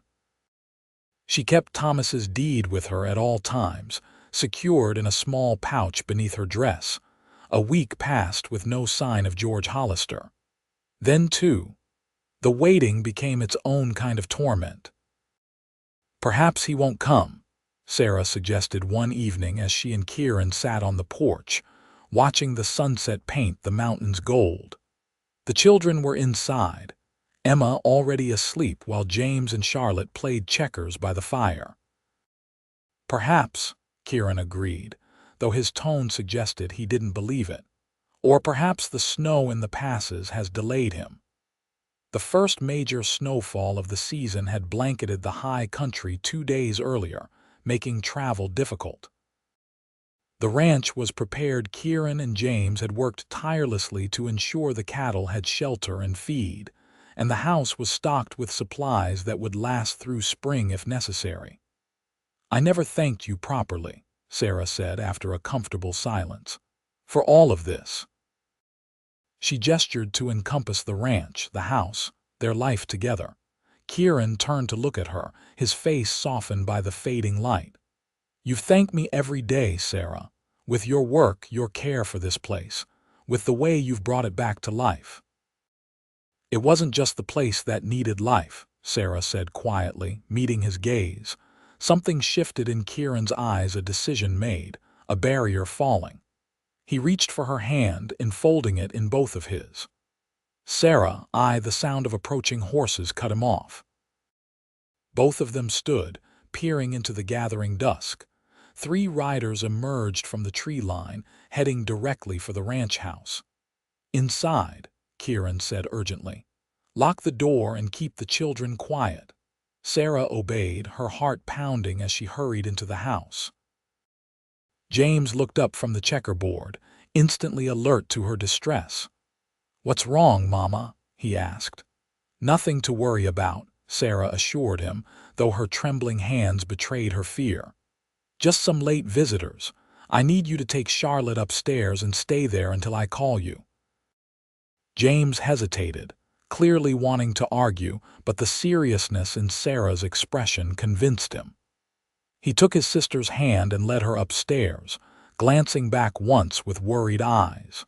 She kept Thomas's deed with her at all times, secured in a small pouch beneath her dress. A week passed with no sign of George Hollister. Then, too, the waiting became its own kind of torment. "Perhaps he won't come," Sarah suggested one evening as she and Kieran sat on the porch, watching the sunset paint the mountains gold. The children were inside, Emma already asleep while James and Charlotte played checkers by the fire. "Perhaps," Kieran agreed, though his tone suggested he didn't believe it. "Or perhaps the snow in the passes has delayed him." The first major snowfall of the season had blanketed the high country 2 days earlier, making travel difficult. The ranch was prepared. Kieran and James had worked tirelessly to ensure the cattle had shelter and feed, and the house was stocked with supplies that would last through spring if necessary. "I never thanked you properly," Sarah said after a comfortable silence, "for all of this." She gestured to encompass the ranch, the house, their life together. Kieran turned to look at her, his face softened by the fading light. "You've thanked me every day, Sarah, with your work, your care for this place, with the way you've brought it back to life." "It wasn't just the place that needed life," Sarah said quietly, meeting his gaze. Something shifted in Kieran's eyes, a decision made, a barrier falling. He reached for her hand, enfolding it in both of his. "Sarah," the sound of approaching horses cut him off. Both of them stood, peering into the gathering dusk. 3 riders emerged from the tree line, heading directly for the ranch house. "Inside," Kieran said urgently. "Lock the door and keep the children quiet." Sarah obeyed, her heart pounding as she hurried into the house. James looked up from the checkerboard, instantly alert to her distress. "What's wrong, Mama?" he asked. "Nothing to worry about," Sarah assured him, though her trembling hands betrayed her fear. "Just some late visitors. I need you to take Charlotte upstairs and stay there until I call you." James hesitated, clearly wanting to argue, but the seriousness in Sarah's expression convinced him. He took his sister's hand and led her upstairs, glancing back once with worried eyes.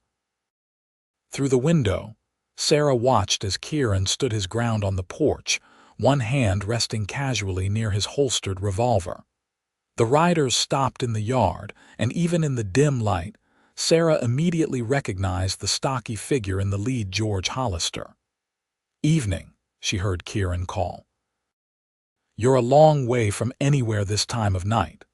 Through the window, Sarah watched as Kieran stood his ground on the porch, one hand resting casually near his holstered revolver. The riders stopped in the yard, and even in the dim light, Sarah immediately recognized the stocky figure in the lead, George Hollister. "Evening," she heard Kieran call. "You're a long way from anywhere this time of night."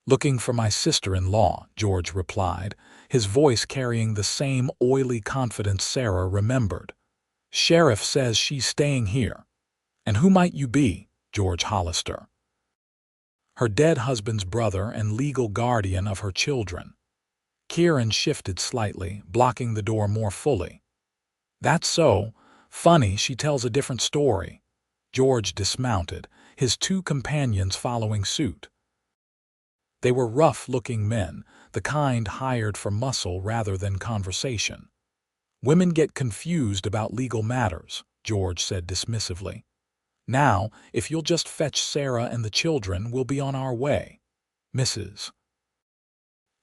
"Looking for my sister-in-law," George replied, his voice carrying the same oily confidence Sarah remembered. "Sheriff says she's staying here." "And who might you be?" "George Hollister." "Her dead husband's brother and legal guardian of her children." Kieran shifted slightly, blocking the door more fully. "That's so. Funny, she tells a different story." George dismounted, his 2 companions following suit. They were rough-looking men, the kind hired for muscle rather than conversation. "Women get confused about legal matters," George said dismissively. "Now, if you'll just fetch Sarah and the children, we'll be on our way. Mrs.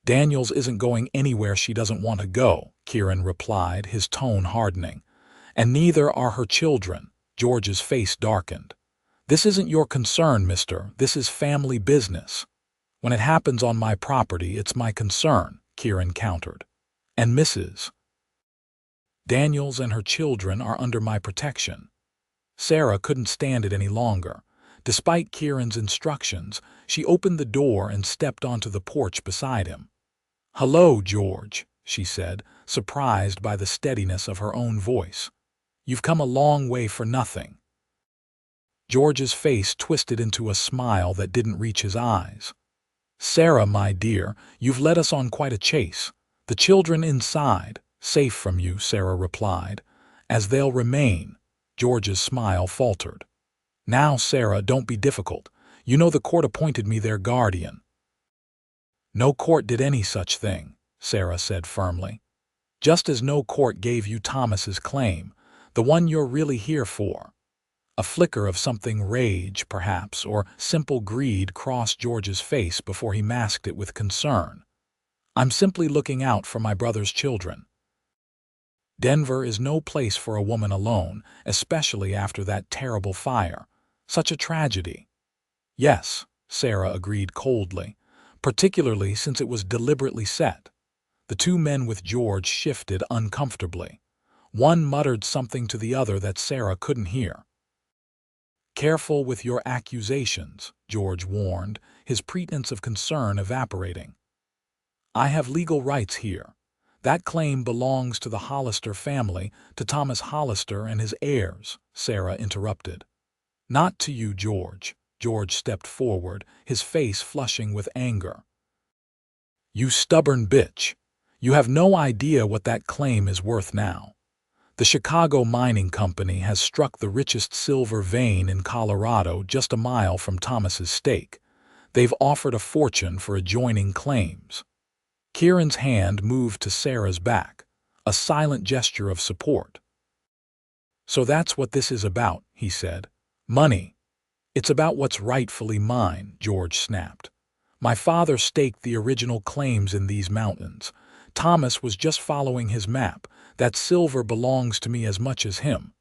Daniels isn't going anywhere she doesn't want to go," Kieran replied, his tone hardening. "And neither are her children." George's face darkened. "This isn't your concern, mister. This is family business." "When it happens on my property, it's my concern," Kieran countered. "And Mrs. Daniels and her children are under my protection." Sarah couldn't stand it any longer. Despite Kieran's instructions, she opened the door and stepped onto the porch beside him. "Hello, George," she said, surprised by the steadiness of her own voice. "You've come a long way for nothing." George's face twisted into a smile that didn't reach his eyes. "Sarah, my dear, you've led us on quite a chase. The children inside, safe from you," Sarah replied. "As they'll remain." George's smile faltered. "Now, Sarah, don't be difficult. You know the court appointed me their guardian." "No court did any such thing," Sarah said firmly. "Just as no court gave you Thomas's claim, the one you're really here for." A flicker of something, rage, perhaps, or simple greed crossed George's face before he masked it with concern. I'm simply looking out for my brother's children. Denver is no place for a woman alone, especially after that terrible fire. Such a tragedy. Yes, Sarah agreed coldly, particularly since it was deliberately set. The two men with George shifted uncomfortably. One muttered something to the other that Sarah couldn't hear. "Careful with your accusations," George warned, his pretense of concern evaporating. "I have legal rights here. That claim belongs to the Hollister family, to Thomas Hollister and his heirs," Sarah interrupted. "Not to you, George." George stepped forward, his face flushing with anger. "You stubborn bitch. You have no idea what that claim is worth now. The Chicago Mining Company has struck the richest silver vein in Colorado just a mile from Thomas's stake. They've offered a fortune for adjoining claims." Kieran's hand moved to Sarah's back, a silent gesture of support. "So that's what this is about," he said. "Money. It's about what's rightfully mine," George snapped. "My father staked the original claims in these mountains. Thomas was just following his map. That silver belongs to me as much as him."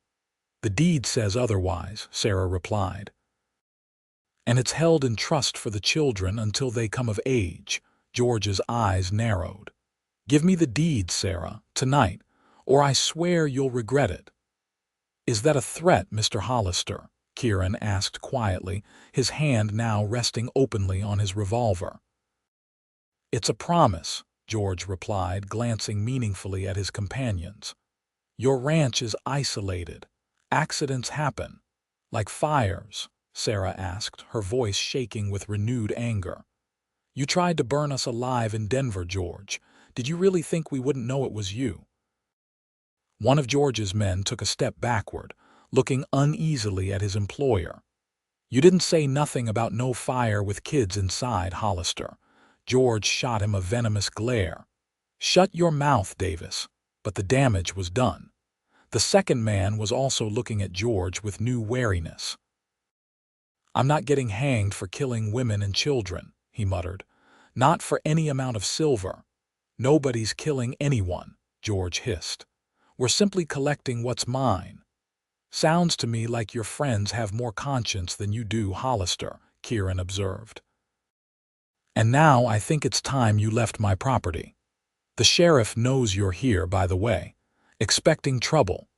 "The deed says otherwise," Sarah replied. "And it's held in trust for the children until they come of age." George's eyes narrowed. "Give me the deed, Sarah, tonight, or I swear you'll regret it." "Is that a threat, Mr. Hollister?" Kieran asked quietly, his hand now resting openly on his revolver. "It's a promise," George replied, glancing meaningfully at his companions. "Your ranch is isolated. Accidents happen." "Like fires?" Sarah asked, her voice shaking with renewed anger. "You tried to burn us alive in Denver, George. Did you really think we wouldn't know it was you?" One of George's men took a step backward, looking uneasily at his employer. "You didn't say nothing about no fire with kids inside, Hollister." George shot him a venomous glare. "Shut your mouth, Davis." But the damage was done. The second man was also looking at George with new wariness. "I'm not getting hanged for killing women and children," he muttered. "Not for any amount of silver." "Nobody's killing anyone," George hissed. "We're simply collecting what's mine." "Sounds to me like your friends have more conscience than you do, Hollister," Kieran observed. "And now I think it's time you left my property. The sheriff knows you're here, by the way. Expecting trouble."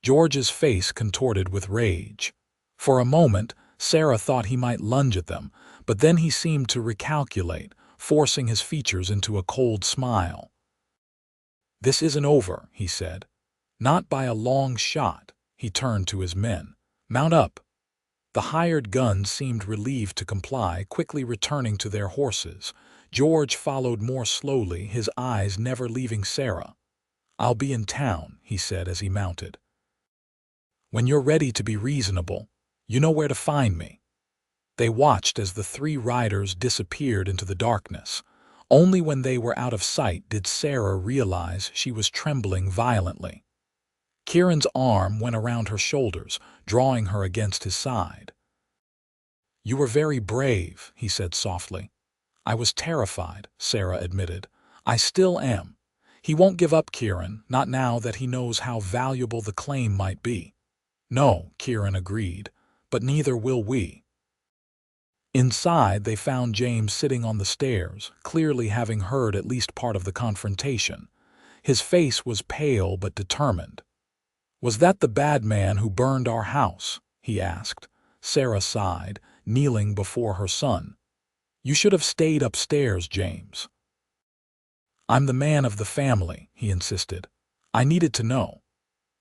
George's face contorted with rage. For a moment, Sarah thought he might lunge at them, but then he seemed to recalculate, forcing his features into a cold smile. "This isn't over," he said. "Not by a long shot." He turned to his men. "Mount up." The hired guns seemed relieved to comply, quickly returning to their horses. George followed more slowly, his eyes never leaving Sarah. "I'll be in town," he said as he mounted. "When you're ready to be reasonable, you know where to find me." They watched as the three riders disappeared into the darkness. Only when they were out of sight did Sarah realize she was trembling violently. Kieran's arm went around her shoulders, drawing her against his side. "You were very brave," he said softly. "I was terrified," Sarah admitted. "I still am. He won't give up, Kieran, not now that he knows how valuable the claim might be." "No," Kieran agreed, "but neither will we." Inside, they found James sitting on the stairs, clearly having heard at least part of the confrontation. His face was pale but determined. "Was that the bad man who burned our house?" he asked. Sarah sighed, kneeling before her son. "You should have stayed upstairs, James." "I'm the man of the family," he insisted. "I needed to know."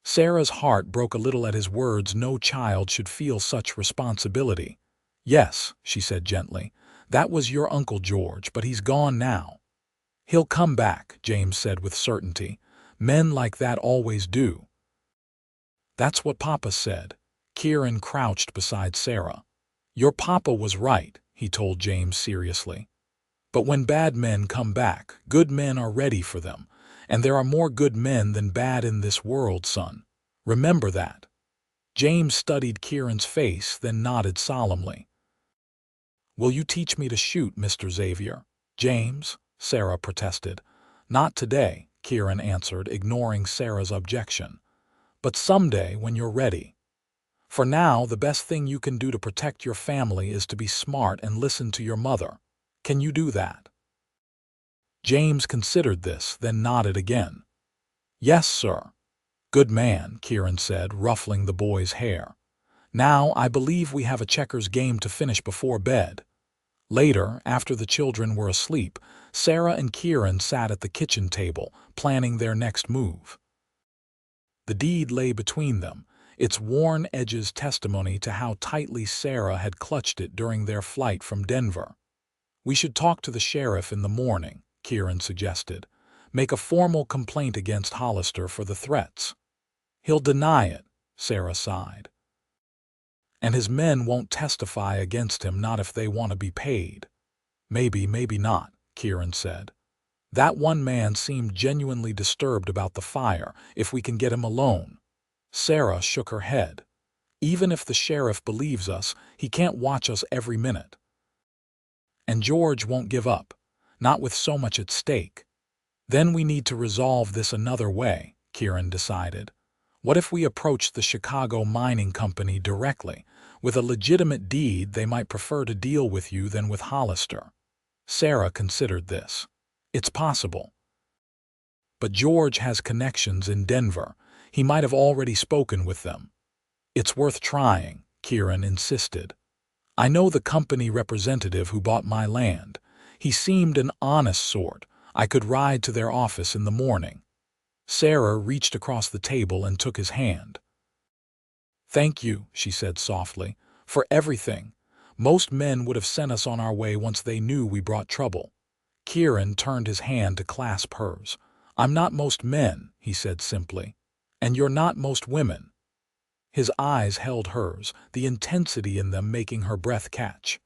Sarah's heart broke a little at his words. No child should feel such responsibility. "Yes," she said gently, "that was your Uncle George, but he's gone now." "He'll come back," James said with certainty. "Men like that always do." "That's what Papa said." Kieran crouched beside Sarah. "Your papa was right," he told James seriously. "But when bad men come back, good men are ready for them, and there are more good men than bad in this world, son. Remember that." James studied Kieran's face, then nodded solemnly. "Will you teach me to shoot, Mr. Xavier?" "James," Sarah protested. Not today, Kieran answered, ignoring Sarah's objection. But someday when you're ready. For now, the best thing you can do to protect your family is to be smart and listen to your mother. Can you do that? James considered this, then nodded again. Yes, sir. Good man, Kieran said, ruffling the boy's hair. Now, I believe we have a checkers game to finish before bed. Later, after the children were asleep, Sarah and Kieran sat at the kitchen table, planning their next move. The deed lay between them, its worn edges testimony to how tightly Sarah had clutched it during their flight from Denver. We should talk to the sheriff in the morning, Kieran suggested. Make a formal complaint against Hollister for the threats. He'll deny it, Sarah sighed. And his men won't testify against him, not if they want to be paid. Maybe, maybe not, Kieran said. That one man seemed genuinely disturbed about the fire, if we can get him alone. Sarah shook her head. Even if the sheriff believes us, he can't watch us every minute. And George won't give up, not with so much at stake. Then we need to resolve this another way, Kieran decided. What if we approach the Chicago Mining Company directly? With a legitimate deed, they might prefer to deal with you than with Hollister. Sarah considered this. It's possible. But George has connections in Denver. He might have already spoken with them. It's worth trying, Kieran insisted. I know the company representative who bought my land. He seemed an honest sort. I could ride to their office in the morning. Sarah reached across the table and took his hand. Thank you, she said softly, for everything. Most men would have sent us on our way once they knew we brought trouble. Kieran turned his hand to clasp hers. I'm not most men, he said simply. And you're not most women. His eyes held hers, the intensity in them making her breath catch.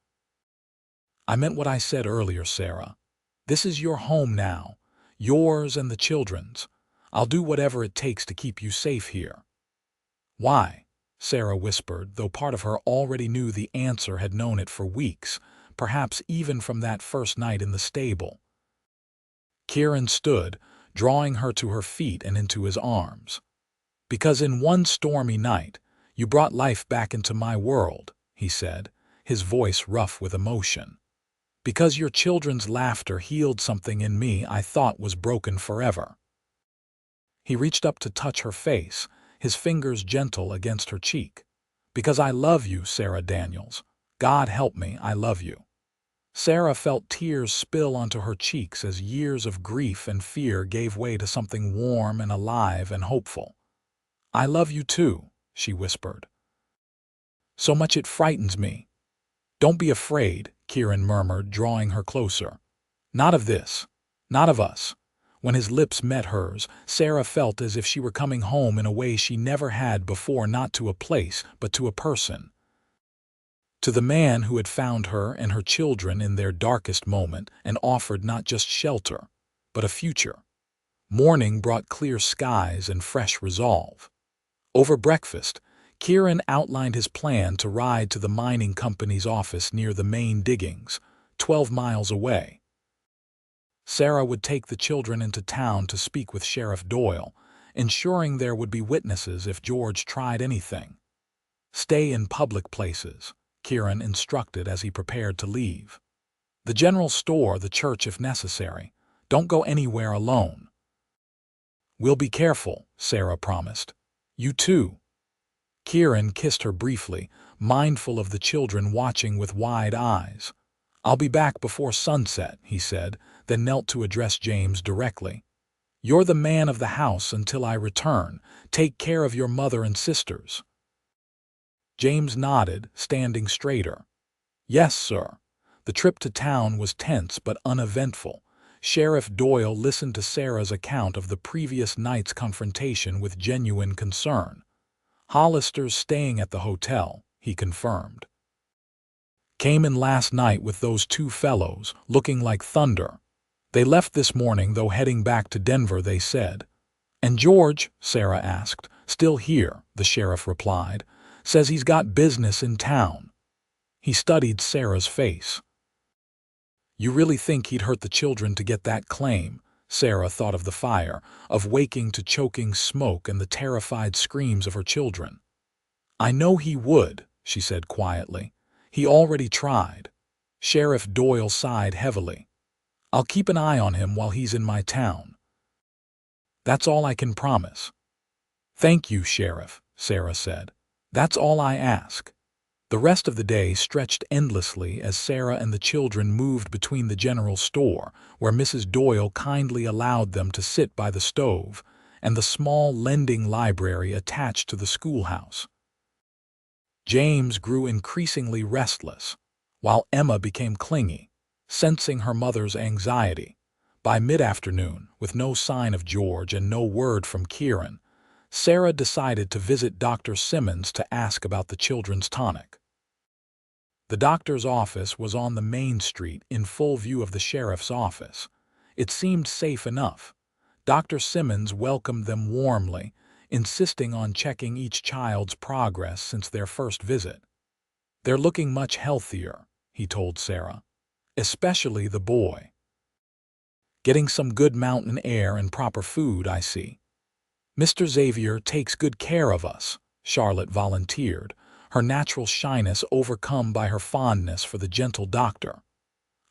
I meant what I said earlier, Sarah. This is your home now, yours and the children's. I'll do whatever it takes to keep you safe here. Why? Sarah whispered, though part of her already knew the answer, had known it for weeks, perhaps even from that first night in the stable. Kieran stood, drawing her to her feet and into his arms. Because in one stormy night, you brought life back into my world, he said, his voice rough with emotion. Because your children's laughter healed something in me I thought was broken forever. He reached up to touch her face, his fingers gentle against her cheek. Because I love you, Sarah Daniels. God help me, I love you. Sarah felt tears spill onto her cheeks as years of grief and fear gave way to something warm and alive and hopeful. I love you too, she whispered. So much it frightens me. Don't be afraid, Kieran murmured, drawing her closer. Not of this. Not of us. When his lips met hers, Sarah felt as if she were coming home in a way she never had before, not to a place, but to a person. To the man who had found her and her children in their darkest moment and offered not just shelter, but a future. Morning brought clear skies and fresh resolve. Over breakfast, Kieran outlined his plan to ride to the mining company's office near the main diggings, 12 miles away. Sarah would take the children into town to speak with Sheriff Doyle, ensuring there would be witnesses if George tried anything. Stay in public places, Kieran instructed as he prepared to leave. The general store, the church if necessary. Don't go anywhere alone. We'll be careful, Sarah promised. You too. Kieran kissed her briefly, mindful of the children watching with wide eyes. I'll be back before sunset, he said, then knelt to address James directly. You're the man of the house until I return. Take care of your mother and sisters. James nodded, standing straighter. Yes, sir. The trip to town was tense but uneventful. Sheriff Doyle listened to Sarah's account of the previous night's confrontation with genuine concern. Hollister's staying at the hotel, he confirmed. Came in last night with those two fellows, looking like thunder. They left this morning, though heading back to Denver, they said. And George, Sarah asked. Still here, the sheriff replied. Says he's got business in town. He studied Sarah's face. You really think he'd hurt the children to get that claim? Sarah thought of the fire, of waking to choking smoke and the terrified screams of her children. I know he would, she said quietly. He already tried. Sheriff Doyle sighed heavily. I'll keep an eye on him while he's in my town. That's all I can promise. Thank you, Sheriff, Sarah said. That's all I ask. The rest of the day stretched endlessly as Sarah and the children moved between the general store, where Mrs. Doyle kindly allowed them to sit by the stove, and the small lending library attached to the schoolhouse. James grew increasingly restless, while Emma became clingy, sensing her mother's anxiety. By mid-afternoon, with no sign of George and no word from Kieran, Sarah decided to visit Dr. Simmons to ask about the children's tonic. The doctor's office was on the main street in full view of the sheriff's office. It seemed safe enough. Dr. Simmons welcomed them warmly, insisting on checking each child's progress since their first visit. They're looking much healthier, he told Sarah, especially the boy. Getting some good mountain air and proper food, I see. Mr. Xavier takes good care of us, Charlotte volunteered, her natural shyness overcome by her fondness for the gentle doctor.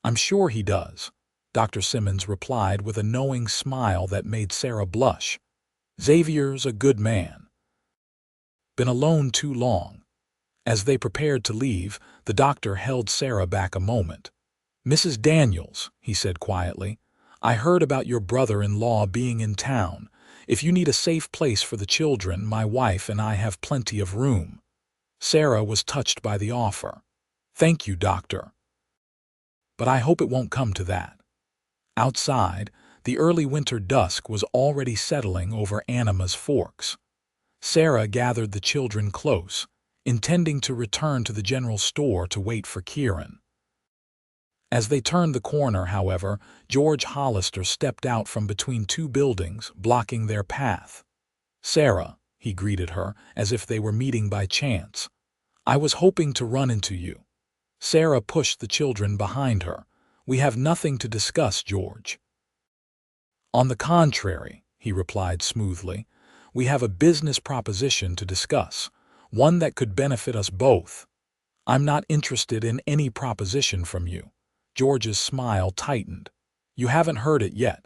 I'm sure he does, Dr. Simmons replied with a knowing smile that made Sarah blush. Xavier's a good man. Been alone too long. As they prepared to leave, the doctor held Sarah back a moment. Mrs. Daniels, he said quietly, I heard about your brother-in-law being in town. If you need a safe place for the children, my wife and I have plenty of room. Sarah was touched by the offer. Thank you, doctor. But I hope it won't come to that. Outside, the early winter dusk was already settling over Anima's Forks. Sarah gathered the children close, intending to return to the general store to wait for Kieran. As they turned the corner, however, George Hollister stepped out from between two buildings, blocking their path. Sarah, he greeted her, as if they were meeting by chance. I was hoping to run into you. Sarah pushed the children behind her. We have nothing to discuss, George. On the contrary, he replied smoothly, we have a business proposition to discuss, one that could benefit us both. I'm not interested in any proposition from you. George's smile tightened. You haven't heard it yet.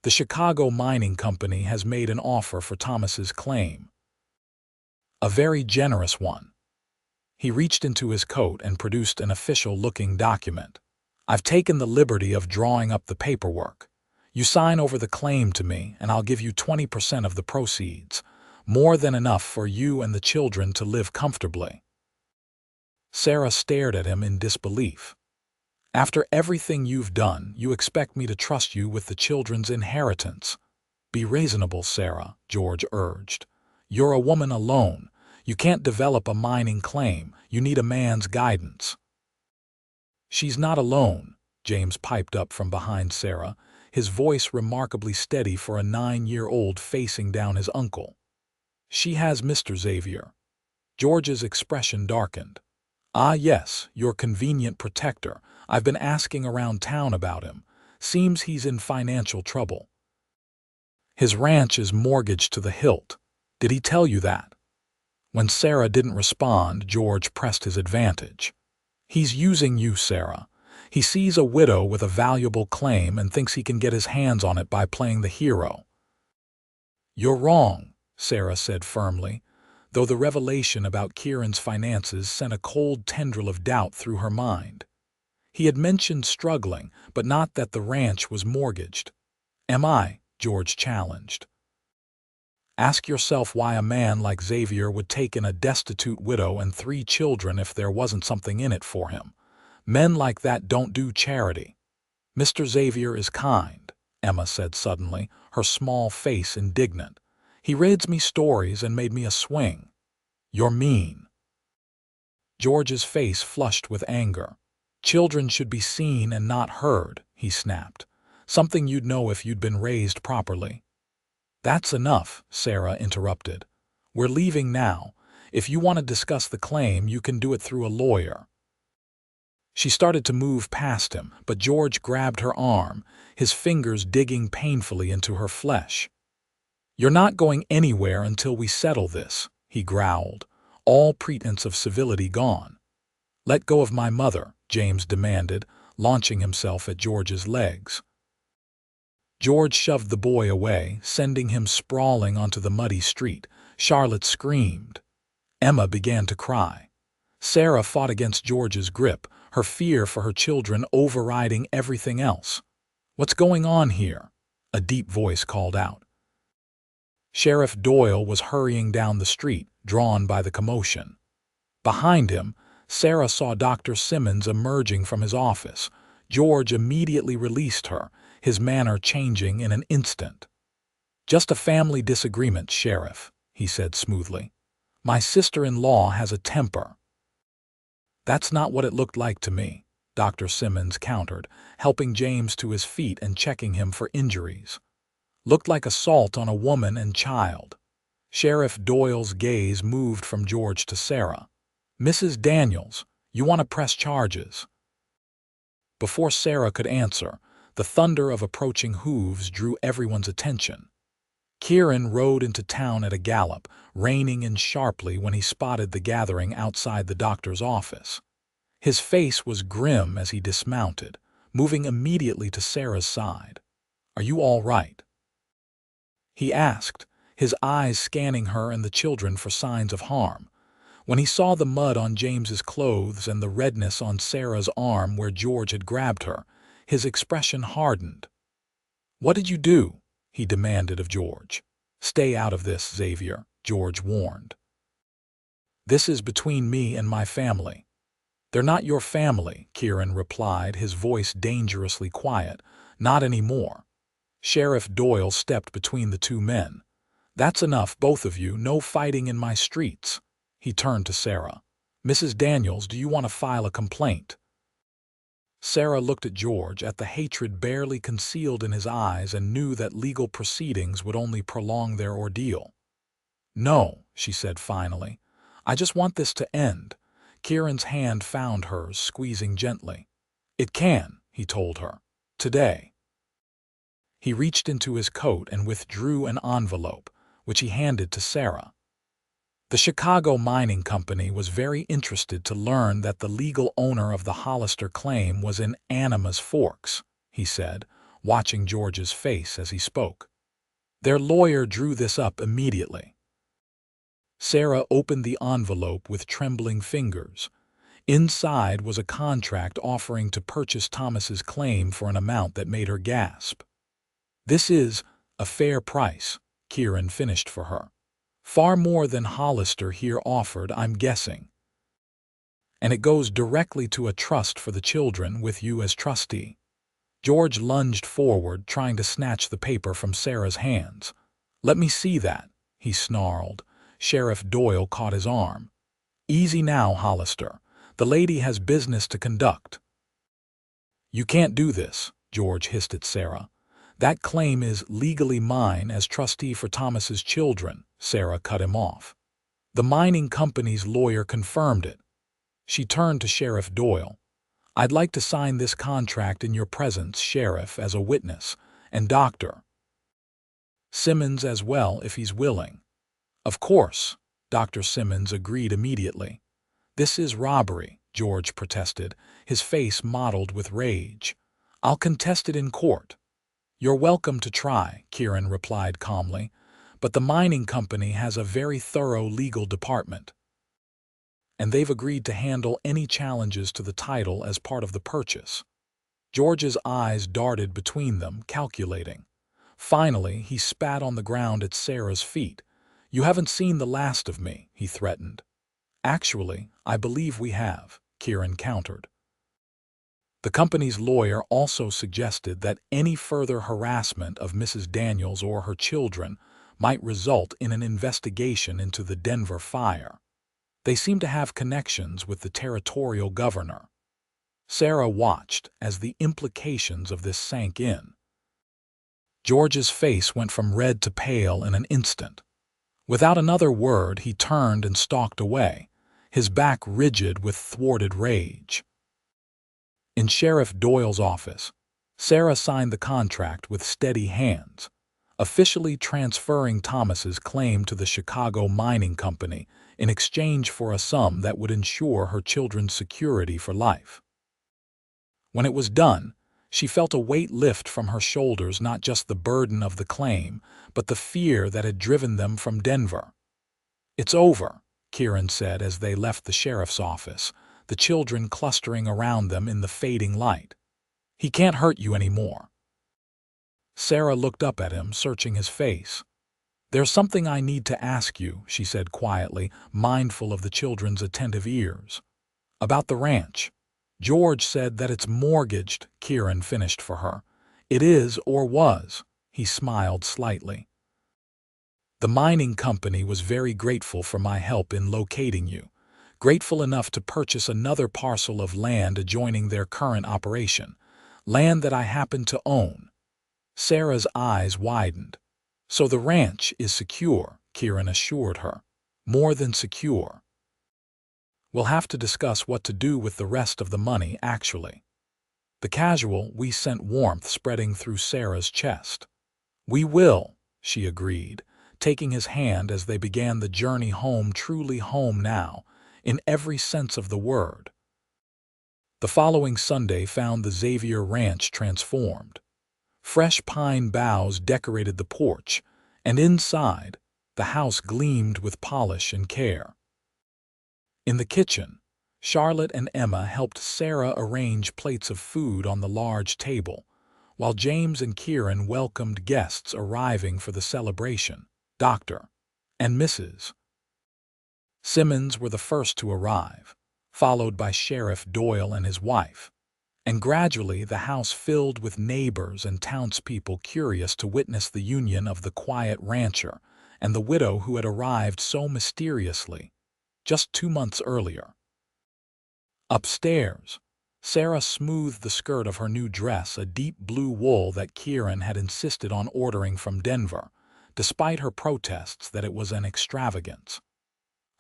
The Chicago Mining Company has made an offer for Thomas's claim. A very generous one. He reached into his coat and produced an official-looking document. I've taken the liberty of drawing up the paperwork. You sign over the claim to me, and I'll give you 20% of the proceeds, more than enough for you and the children to live comfortably. Sarah stared at him in disbelief. After everything you've done, you expect me to trust you with the children's inheritance. Be reasonable, Sarah, George urged. You're a woman alone. You can't develop a mining claim. You need a man's guidance. She's not alone, James piped up from behind Sarah, his voice remarkably steady for a 9-year-old facing down his uncle. She has Mr. Xavier. George's expression darkened. Ah, yes, your convenient protector. I've been asking around town about him. Seems he's in financial trouble. His ranch is mortgaged to the hilt. Did he tell you that? When Sarah didn't respond, George pressed his advantage. He's using you, Sarah. He sees a widow with a valuable claim and thinks he can get his hands on it by playing the hero. You're wrong, Sarah said firmly, though the revelation about Kieran's finances sent a cold tendril of doubt through her mind. He had mentioned struggling, but not that the ranch was mortgaged. Am I? George challenged. Ask yourself why a man like Xavier would take in a destitute widow and 3 children if there wasn't something in it for him. Men like that don't do charity. Mr. Xavier is kind, Emma said suddenly, her small face indignant. He reads me stories and made me a swing. You're mean. George's face flushed with anger. Children should be seen and not heard, he snapped. Something you'd know if you'd been raised properly. That's enough, Sarah interrupted. We're leaving now. If you want to discuss the claim, you can do it through a lawyer. She started to move past him, but George grabbed her arm, his fingers digging painfully into her flesh. "You're not going anywhere until we settle this," he growled, all pretense of civility gone. "Let go of my mother," James demanded, launching himself at George's legs. George shoved the boy away, sending him sprawling onto the muddy street. Charlotte screamed. Emma began to cry. Sarah fought against George's grip, her fear for her children overriding everything else. "What's going on here?" a deep voice called out. Sheriff Doyle was hurrying down the street, drawn by the commotion. Behind him, Sarah saw Dr. Simmons emerging from his office. George immediately released her, his manner changing in an instant. "Just a family disagreement, Sheriff," he said smoothly. "My sister-in-law has a temper." "That's not what it looked like to me," Dr. Simmons countered, helping James to his feet and checking him for injuries. "Looked like assault on a woman and child." Sheriff Doyle's gaze moved from George to Sarah. "Mrs. Daniels, you want to press charges?" Before Sarah could answer, the thunder of approaching hooves drew everyone's attention. Kieran rode into town at a gallop, reining in sharply when he spotted the gathering outside the doctor's office. His face was grim as he dismounted, moving immediately to Sarah's side. "Are you all right?" he asked, his eyes scanning her and the children for signs of harm. When he saw the mud on James's clothes and the redness on Sarah's arm where George had grabbed her, his expression hardened. "What did you do?" he demanded of George. "Stay out of this, Xavier," George warned. "This is between me and my family." "They're not your family," Kieran replied, his voice dangerously quiet. "Not anymore." Sheriff Doyle stepped between the two men. "That's enough, both of you. No fighting in my streets." He turned to Sarah. "Mrs. Daniels, do you want to file a complaint?" Sarah looked at George, at the hatred barely concealed in his eyes, and knew that legal proceedings would only prolong their ordeal. "No," she said finally. "I just want this to end." Kieran's hand found hers, squeezing gently. "It can," he told her. "Today." He reached into his coat and withdrew an envelope, which he handed to Sarah. The Chicago Mining Company was very interested to learn that the legal owner of the Hollister claim was in Animas Forks, he said, watching George's face as he spoke. "Their lawyer drew this up immediately." Sarah opened the envelope with trembling fingers. Inside was a contract offering to purchase Thomas's claim for an amount that made her gasp. "This is a fair price," Kieran finished for her. "Far more than Hollister here offered, I'm guessing. And it goes directly to a trust for the children with you as trustee." George lunged forward, trying to snatch the paper from Sarah's hands. "Let me see that," he snarled. Sheriff Doyle caught his arm. "Easy now, Hollister. The lady has business to conduct." "You can't do this," George hissed at Sarah. "That claim is legally mine as trustee for Thomas's children," Sarah cut him off. "The mining company's lawyer confirmed it." She turned to Sheriff Doyle. "I'd like to sign this contract in your presence, Sheriff, as a witness, and Dr. Simmons as well, if he's willing." "Of course," Dr. Simmons agreed immediately. "This is robbery," George protested, his face mottled with rage. "I'll contest it in court." "You're welcome to try," Kieran replied calmly, "but the mining company has a very thorough legal department, and they've agreed to handle any challenges to the title as part of the purchase." George's eyes darted between them, calculating. Finally, he spat on the ground at Sarah's feet. "You haven't seen the last of me," he threatened. "Actually, I believe we have," Kieran countered. The company's lawyer also suggested that any further harassment of Mrs. Daniels or her children might result in an investigation into the Denver fire. They seemed to have connections with the territorial governor. Sarah watched as the implications of this sank in. George's face went from red to pale in an instant. Without another word, he turned and stalked away, his back rigid with thwarted rage. In Sheriff Doyle's office, Sarah signed the contract with steady hands, officially transferring Thomas's claim to the Chicago Mining Company in exchange for a sum that would ensure her children's security for life. When it was done, she felt a weight lift from her shoulders, not just the burden of the claim, but the fear that had driven them from Denver. "It's over," Kieran said as they left the sheriff's office, the children clustering around them in the fading light. "He can't hurt you anymore." Sarah looked up at him, searching his face. "There's something I need to ask you," she said quietly, mindful of the children's attentive ears. "About the ranch. George said that it's mortgaged," Kieran finished for her. "It is or was." He smiled slightly. "The mining company was very grateful for my help in locating you, grateful enough to purchase another parcel of land adjoining their current operation, land that I happen to own." Sarah's eyes widened. "So the ranch is secure," Kieran assured her. "More than secure. We'll have to discuss what to do with the rest of the money, actually." The casual "we" sent warmth spreading through Sarah's chest. "We will," she agreed, taking his hand as they began the journey home, truly home now, in every sense of the word. The following Sunday found the Xavier Ranch transformed. Fresh pine boughs decorated the porch, and inside, the house gleamed with polish and care. In the kitchen, Charlotte and Emma helped Sarah arrange plates of food on the large table, while James and Kieran welcomed guests arriving for the celebration. Dr. and Mrs. Simmons were the first to arrive, followed by Sheriff Doyle and his wife, and gradually the house filled with neighbors and townspeople curious to witness the union of the quiet rancher and the widow who had arrived so mysteriously just 2 months earlier. Upstairs, Sarah smoothed the skirt of her new dress, a deep blue wool that Kieran had insisted on ordering from Denver, despite her protests that it was an extravagance.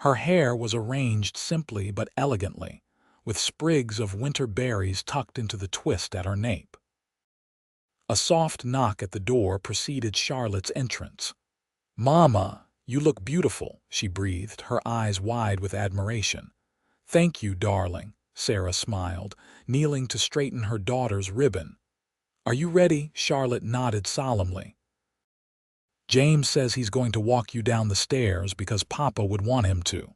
Her hair was arranged simply but elegantly, with sprigs of winter berries tucked into the twist at her nape. A soft knock at the door preceded Charlotte's entrance. "Mama, you look beautiful," she breathed, her eyes wide with admiration. "Thank you, darling," Sarah smiled, kneeling to straighten her daughter's ribbon. "Are you ready?" Charlotte nodded solemnly. "James says he's going to walk you down the stairs because Papa would want him to."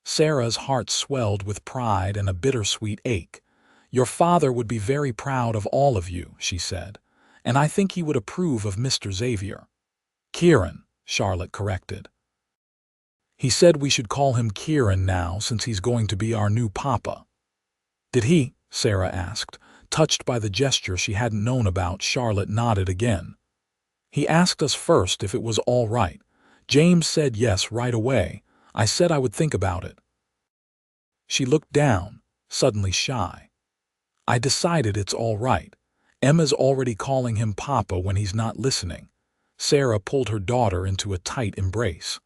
Sarah's heart swelled with pride and a bittersweet ache. "Your father would be very proud of all of you," she said, "and I think he would approve of Mr. Xavier." "Kieran," Charlotte corrected. "He said we should call him Kieran now since he's going to be our new papa." "Did he?" Sarah asked. Touched by the gesture she hadn't known about, Charlotte nodded again. "He asked us first if it was all right. James said yes right away. I said I would think about it." She looked down, suddenly shy. "I decided it's all right. Emma's already calling him Papa when he's not listening." Sarah pulled her daughter into a tight embrace.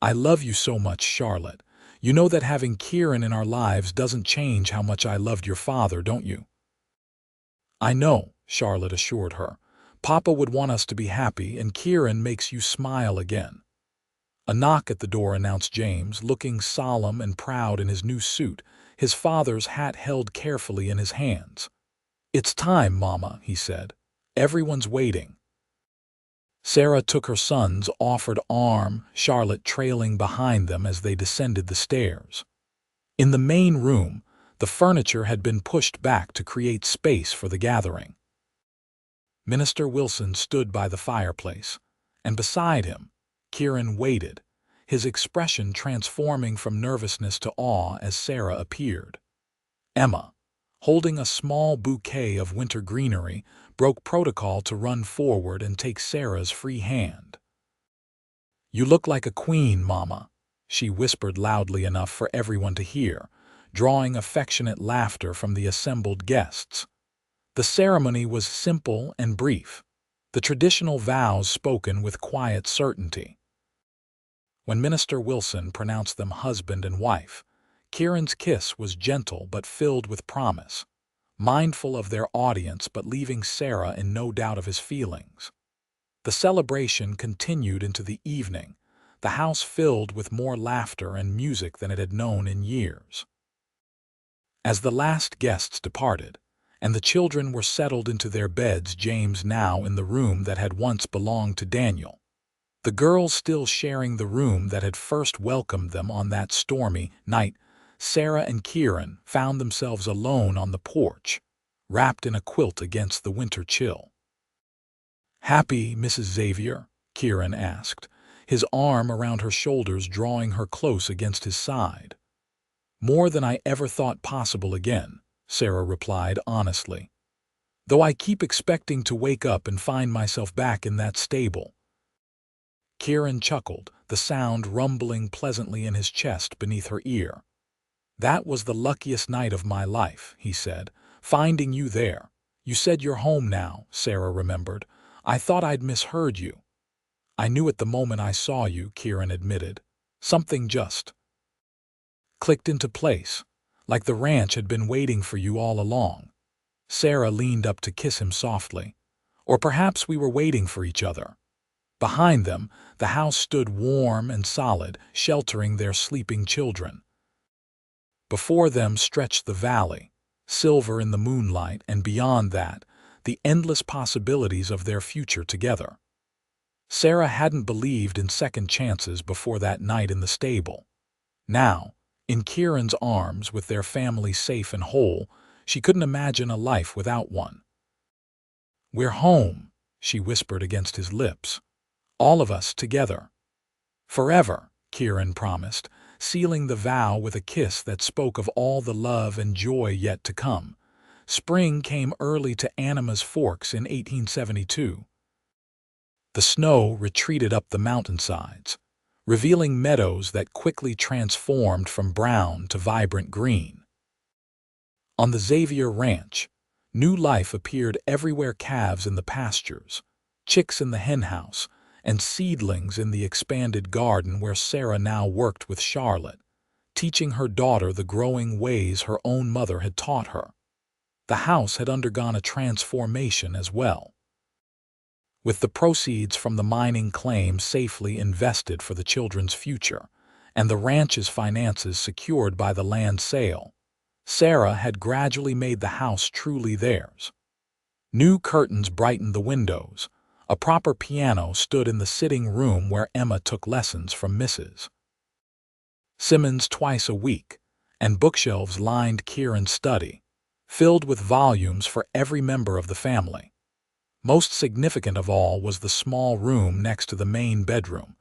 "I love you so much, Charlotte. You know that having Kieran in our lives doesn't change how much I loved your father, don't you?" "I know," Charlotte assured her. "Papa would want us to be happy, and Kieran makes you smile again." A knock at the door announced James, looking solemn and proud in his new suit, his father's hat held carefully in his hands. "It's time, Mama," he said. "Everyone's waiting." Sarah took her son's offered arm, Charlotte trailing behind them as they descended the stairs. In the main room, the furniture had been pushed back to create space for the gathering. Minister Wilson stood by the fireplace, and beside him, Kieran waited, his expression transforming from nervousness to awe as Sarah appeared. Emma, holding a small bouquet of winter greenery, broke protocol to run forward and take Sarah's free hand. "You look like a queen, Mama," she whispered loudly enough for everyone to hear, drawing affectionate laughter from the assembled guests. The ceremony was simple and brief, the traditional vows spoken with quiet certainty. When Minister Wilson pronounced them husband and wife, Kieran's kiss was gentle but filled with promise. mindful of their audience but leaving Sarah in no doubt of his feelings. The celebration continued into the evening, the house filled with more laughter and music than it had known in years. As the last guests departed, and the children were settled into their beds, James now in the room that had once belonged to Daniel, the girls still sharing the room that had first welcomed them on that stormy night, Sarah and Kieran found themselves alone on the porch, wrapped in a quilt against the winter chill. "Happy, Mrs. Xavier?" Kieran asked, his arm around her shoulders, drawing her close against his side. "More than I ever thought possible again," Sarah replied honestly. "Though I keep expecting to wake up and find myself back in that stable." Kieran chuckled, the sound rumbling pleasantly in his chest beneath her ear. "That was the luckiest night of my life," he said, "finding you there. You said you're home now," Sarah remembered. "I thought I'd misheard you." "I knew at the moment I saw you," Kieran admitted. "Something just clicked into place, like the ranch had been waiting for you all along." Sarah leaned up to kiss him softly. "Or perhaps we were waiting for each other." Behind them, the house stood warm and solid, sheltering their sleeping children. Before them stretched the valley, silver in the moonlight, and beyond that, the endless possibilities of their future together. Sarah hadn't believed in second chances before that night in the stable. Now, in Kieran's arms, with their family safe and whole, she couldn't imagine a life without one. "We're home," she whispered against his lips. "All of us together." "Forever," Kieran promised, sealing the vow with a kiss that spoke of all the love and joy yet to come. Spring came early to Anima's Forks in 1872. The snow retreated up the mountainsides, revealing meadows that quickly transformed from brown to vibrant green. On the Xavier Ranch, new life appeared everywhere: calves in the pastures, chicks in the henhouse, and seedlings in the expanded garden where Sarah now worked with Charlotte, teaching her daughter the growing ways her own mother had taught her. The house had undergone a transformation as well. With the proceeds from the mining claim safely invested for the children's future, and the ranch's finances secured by the land sale, Sarah had gradually made the house truly theirs. New curtains brightened the windows. A proper piano stood in the sitting room where Emma took lessons from Mrs. Simmons twice a week, and bookshelves lined Kieran's study, filled with volumes for every member of the family. Most significant of all was the small room next to the main bedroom,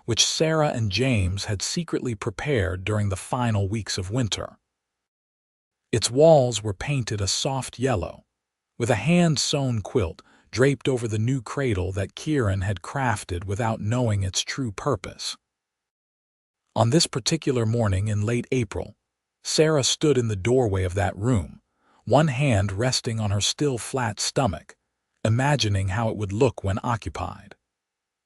which Sarah and James had secretly prepared during the final weeks of winter. Its walls were painted a soft yellow, with a hand-sewn quilt draped over the new cradle that Kieran had crafted without knowing its true purpose. On this particular morning in late April, Sarah stood in the doorway of that room, one hand resting on her still flat stomach, imagining how it would look when occupied.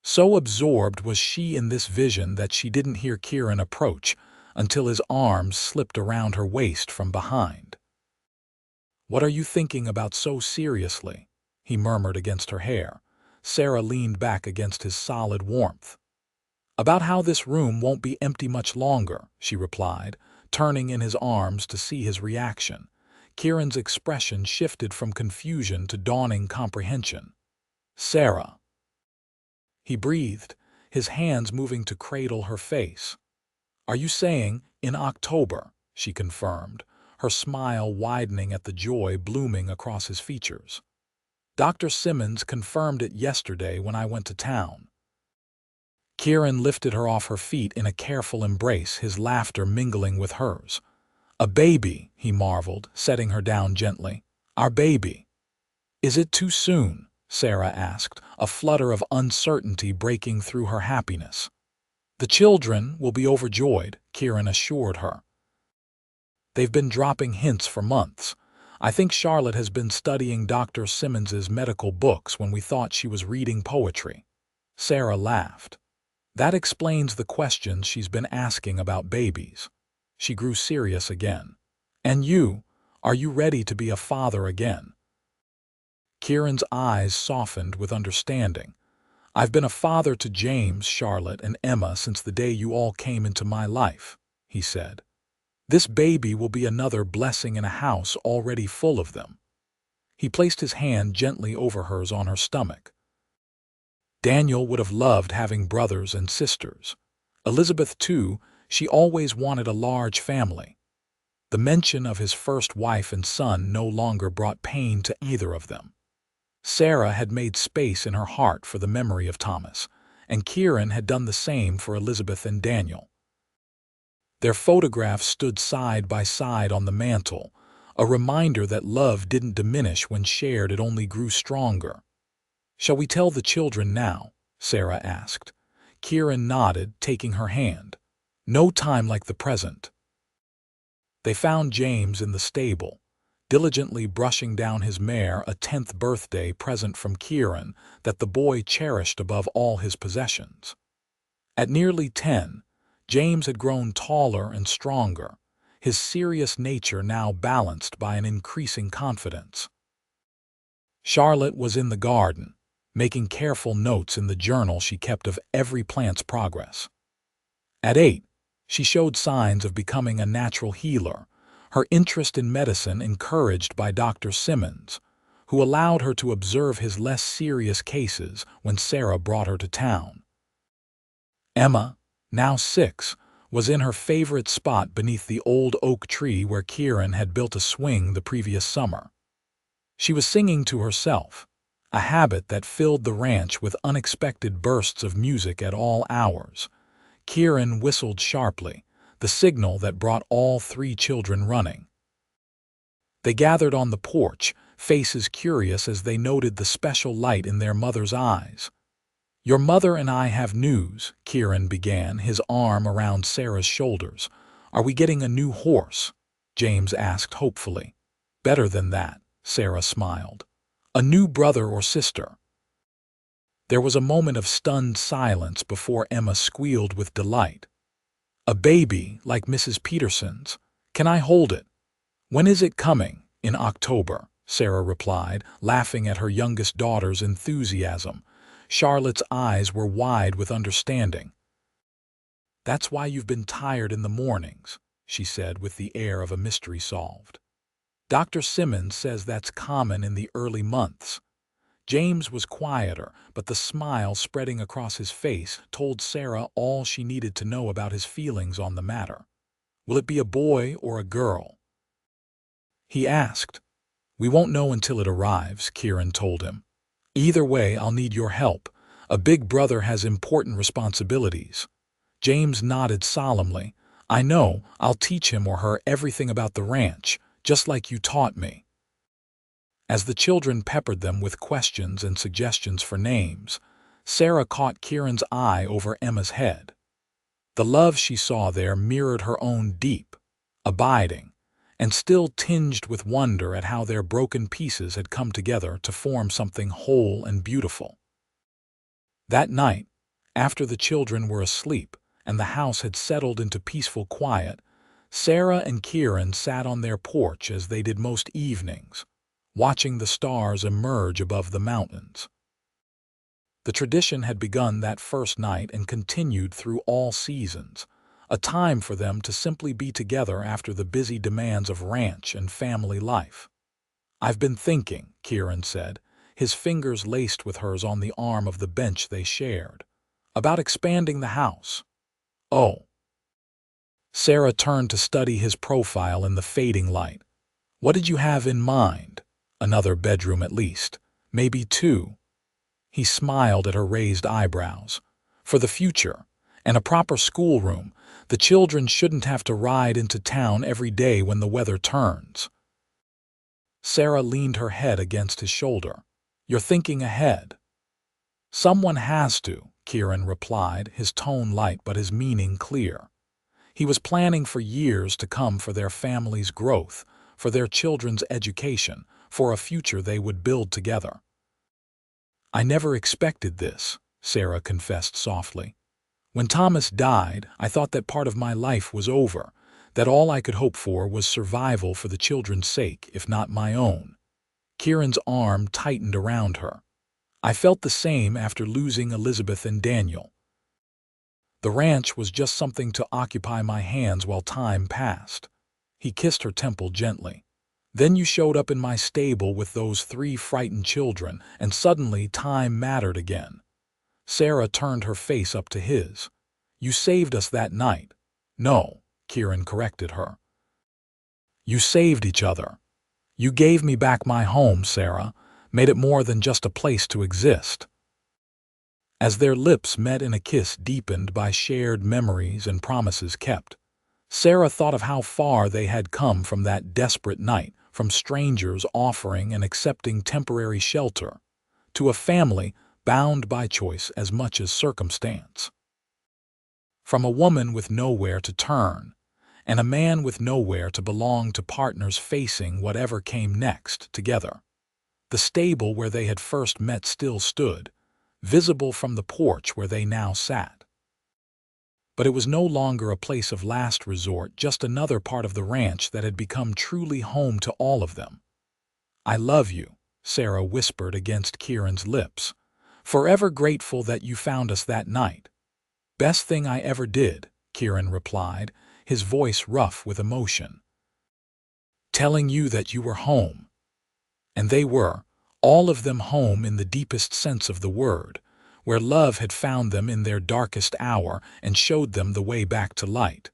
So absorbed was she in this vision that she didn't hear Kieran approach until his arms slipped around her waist from behind. "What are you thinking about so seriously?" he murmured against her hair. Sarah leaned back against his solid warmth. "About how this room won't be empty much longer," she replied, turning in his arms to see his reaction. Kieran's expression shifted from confusion to dawning comprehension. "Sarah," he breathed, his hands moving to cradle her face. "Are you saying in October?" she confirmed, her smile widening at the joy blooming across his features. "Dr. Simmons confirmed it yesterday when I went to town." Kieran lifted her off her feet in a careful embrace, his laughter mingling with hers. "A baby," he marveled, setting her down gently. "Our baby." "Is it too soon?" Sarah asked, a flutter of uncertainty breaking through her happiness. "The children will be overjoyed," Kieran assured her. "They've been dropping hints for months. I think Charlotte has been studying Dr. Simmons's medical books when we thought she was reading poetry." Sarah laughed. "That explains the questions she's been asking about babies." She grew serious again. "And you, Are you ready to be a father again? Kieran's eyes softened with understanding. I've been a father to James, Charlotte, and Emma since the day you all came into my life, he said. This baby will be another blessing in a house already full of them. He placed his hand gently over hers on her stomach. Daniel would have loved having brothers and sisters. Elizabeth, too, she always wanted a large family. The mention of his first wife and son no longer brought pain to either of them. Sarah had made space in her heart for the memory of Thomas, and Kieran had done the same for Elizabeth and Daniel. Their photographs stood side by side on the mantel, a reminder that love didn't diminish when shared, it only grew stronger. Shall we tell the children now? Sarah asked. Kieran nodded, taking her hand. No time like the present. They found James in the stable, diligently brushing down his mare, a 10th birthday present from Kieran that the boy cherished above all his possessions. At nearly 10, James had grown taller and stronger, his serious nature now balanced by an increasing confidence. Charlotte was in the garden, making careful notes in the journal she kept of every plant's progress. At 8, she showed signs of becoming a natural healer, her interest in medicine encouraged by Dr. Simmons, who allowed her to observe his less serious cases when Sarah brought her to town. Emma, now 6, was in her favorite spot beneath the old oak tree where Kieran had built a swing the previous summer. She was singing to herself, a habit that filled the ranch with unexpected bursts of music at all hours. Kieran whistled sharply, the signal that brought all 3 children running. They gathered on the porch, faces curious as they noted the special light in their mother's eyes. Your mother and I have news, Kieran began, his arm around Sarah's shoulders. Are we getting a new horse? James asked hopefully. Better than that, Sarah smiled. A new brother or sister. There was a moment of stunned silence before Emma squealed with delight. A baby, like Mrs. Peterson's. Can I hold it? When is it coming? In October, Sarah replied, laughing at her youngest daughter's enthusiasm. Charlotte's eyes were wide with understanding. That's why you've been tired in the mornings, she said with the air of a mystery solved. Dr. Simmons says that's common in the early months. James was quieter, but the smile spreading across his face told Sarah all she needed to know about his feelings on the matter. Will it be a boy or a girl? He asked. We won't know until it arrives, Kieran told him. Either way, I'll need your help. A big brother has important responsibilities. James nodded solemnly. I know, I'll teach him or her everything about the ranch, just like you taught me. As the children peppered them with questions and suggestions for names, Sarah caught Kieran's eye over Emma's head. The love she saw there mirrored her own, deep, abiding, and still tinged with wonder at how their broken pieces had come together to form something whole and beautiful. That night, after the children were asleep and the house had settled into peaceful quiet, Sarah and Kieran sat on their porch as they did most evenings, watching the stars emerge above the mountains. The tradition had begun that first night and continued through all seasons, a time for them to simply be together after the busy demands of ranch and family life. I've been thinking, Kieran said, his fingers laced with hers on the arm of the bench they shared, about expanding the house. Oh. Sarah turned to study his profile in the fading light. What did you have in mind? Another bedroom at least, maybe 2. He smiled at her raised eyebrows. For the future, and a proper schoolroom, the children shouldn't have to ride into town every day when the weather turns. Sarah leaned her head against his shoulder. You're thinking ahead. Someone has to, Kieran replied, his tone light but his meaning clear. He was planning for years to come for their family's growth, for their children's education, for a future they would build together. I never expected this, Sarah confessed softly. When Thomas died, I thought that part of my life was over. that all I could hope for was survival for the children's sake, if not my own. Kieran's arm tightened around her. I felt the same after losing Elizabeth and Daniel. The ranch was just something to occupy my hands while time passed. He kissed her temple gently. Then you showed up in my stable with those 3 frightened children, and suddenly time mattered again. Sarah turned her face up to his. You saved us that night. No, Kieran corrected her. You saved each other. You gave me back my home, Sarah, made it more than just a place to exist. As their lips met in a kiss deepened by shared memories and promises kept, Sarah thought of how far they had come from that desperate night, from strangers offering and accepting temporary shelter, to a family bound by choice as much as circumstance. From a woman with nowhere to turn, and a man with nowhere to belong, to partners facing whatever came next together. The stable where they had first met still stood, visible from the porch where they now sat. But it was no longer a place of last resort, just another part of the ranch that had become truly home to all of them. I love you, Sarah whispered against Kieran's lips. Forever grateful that you found us that night. Best thing I ever did, Kieran replied, his voice rough with emotion. Telling you that you were home. And they were, all of them, home in the deepest sense of the word, where love had found them in their darkest hour and showed them the way back to light.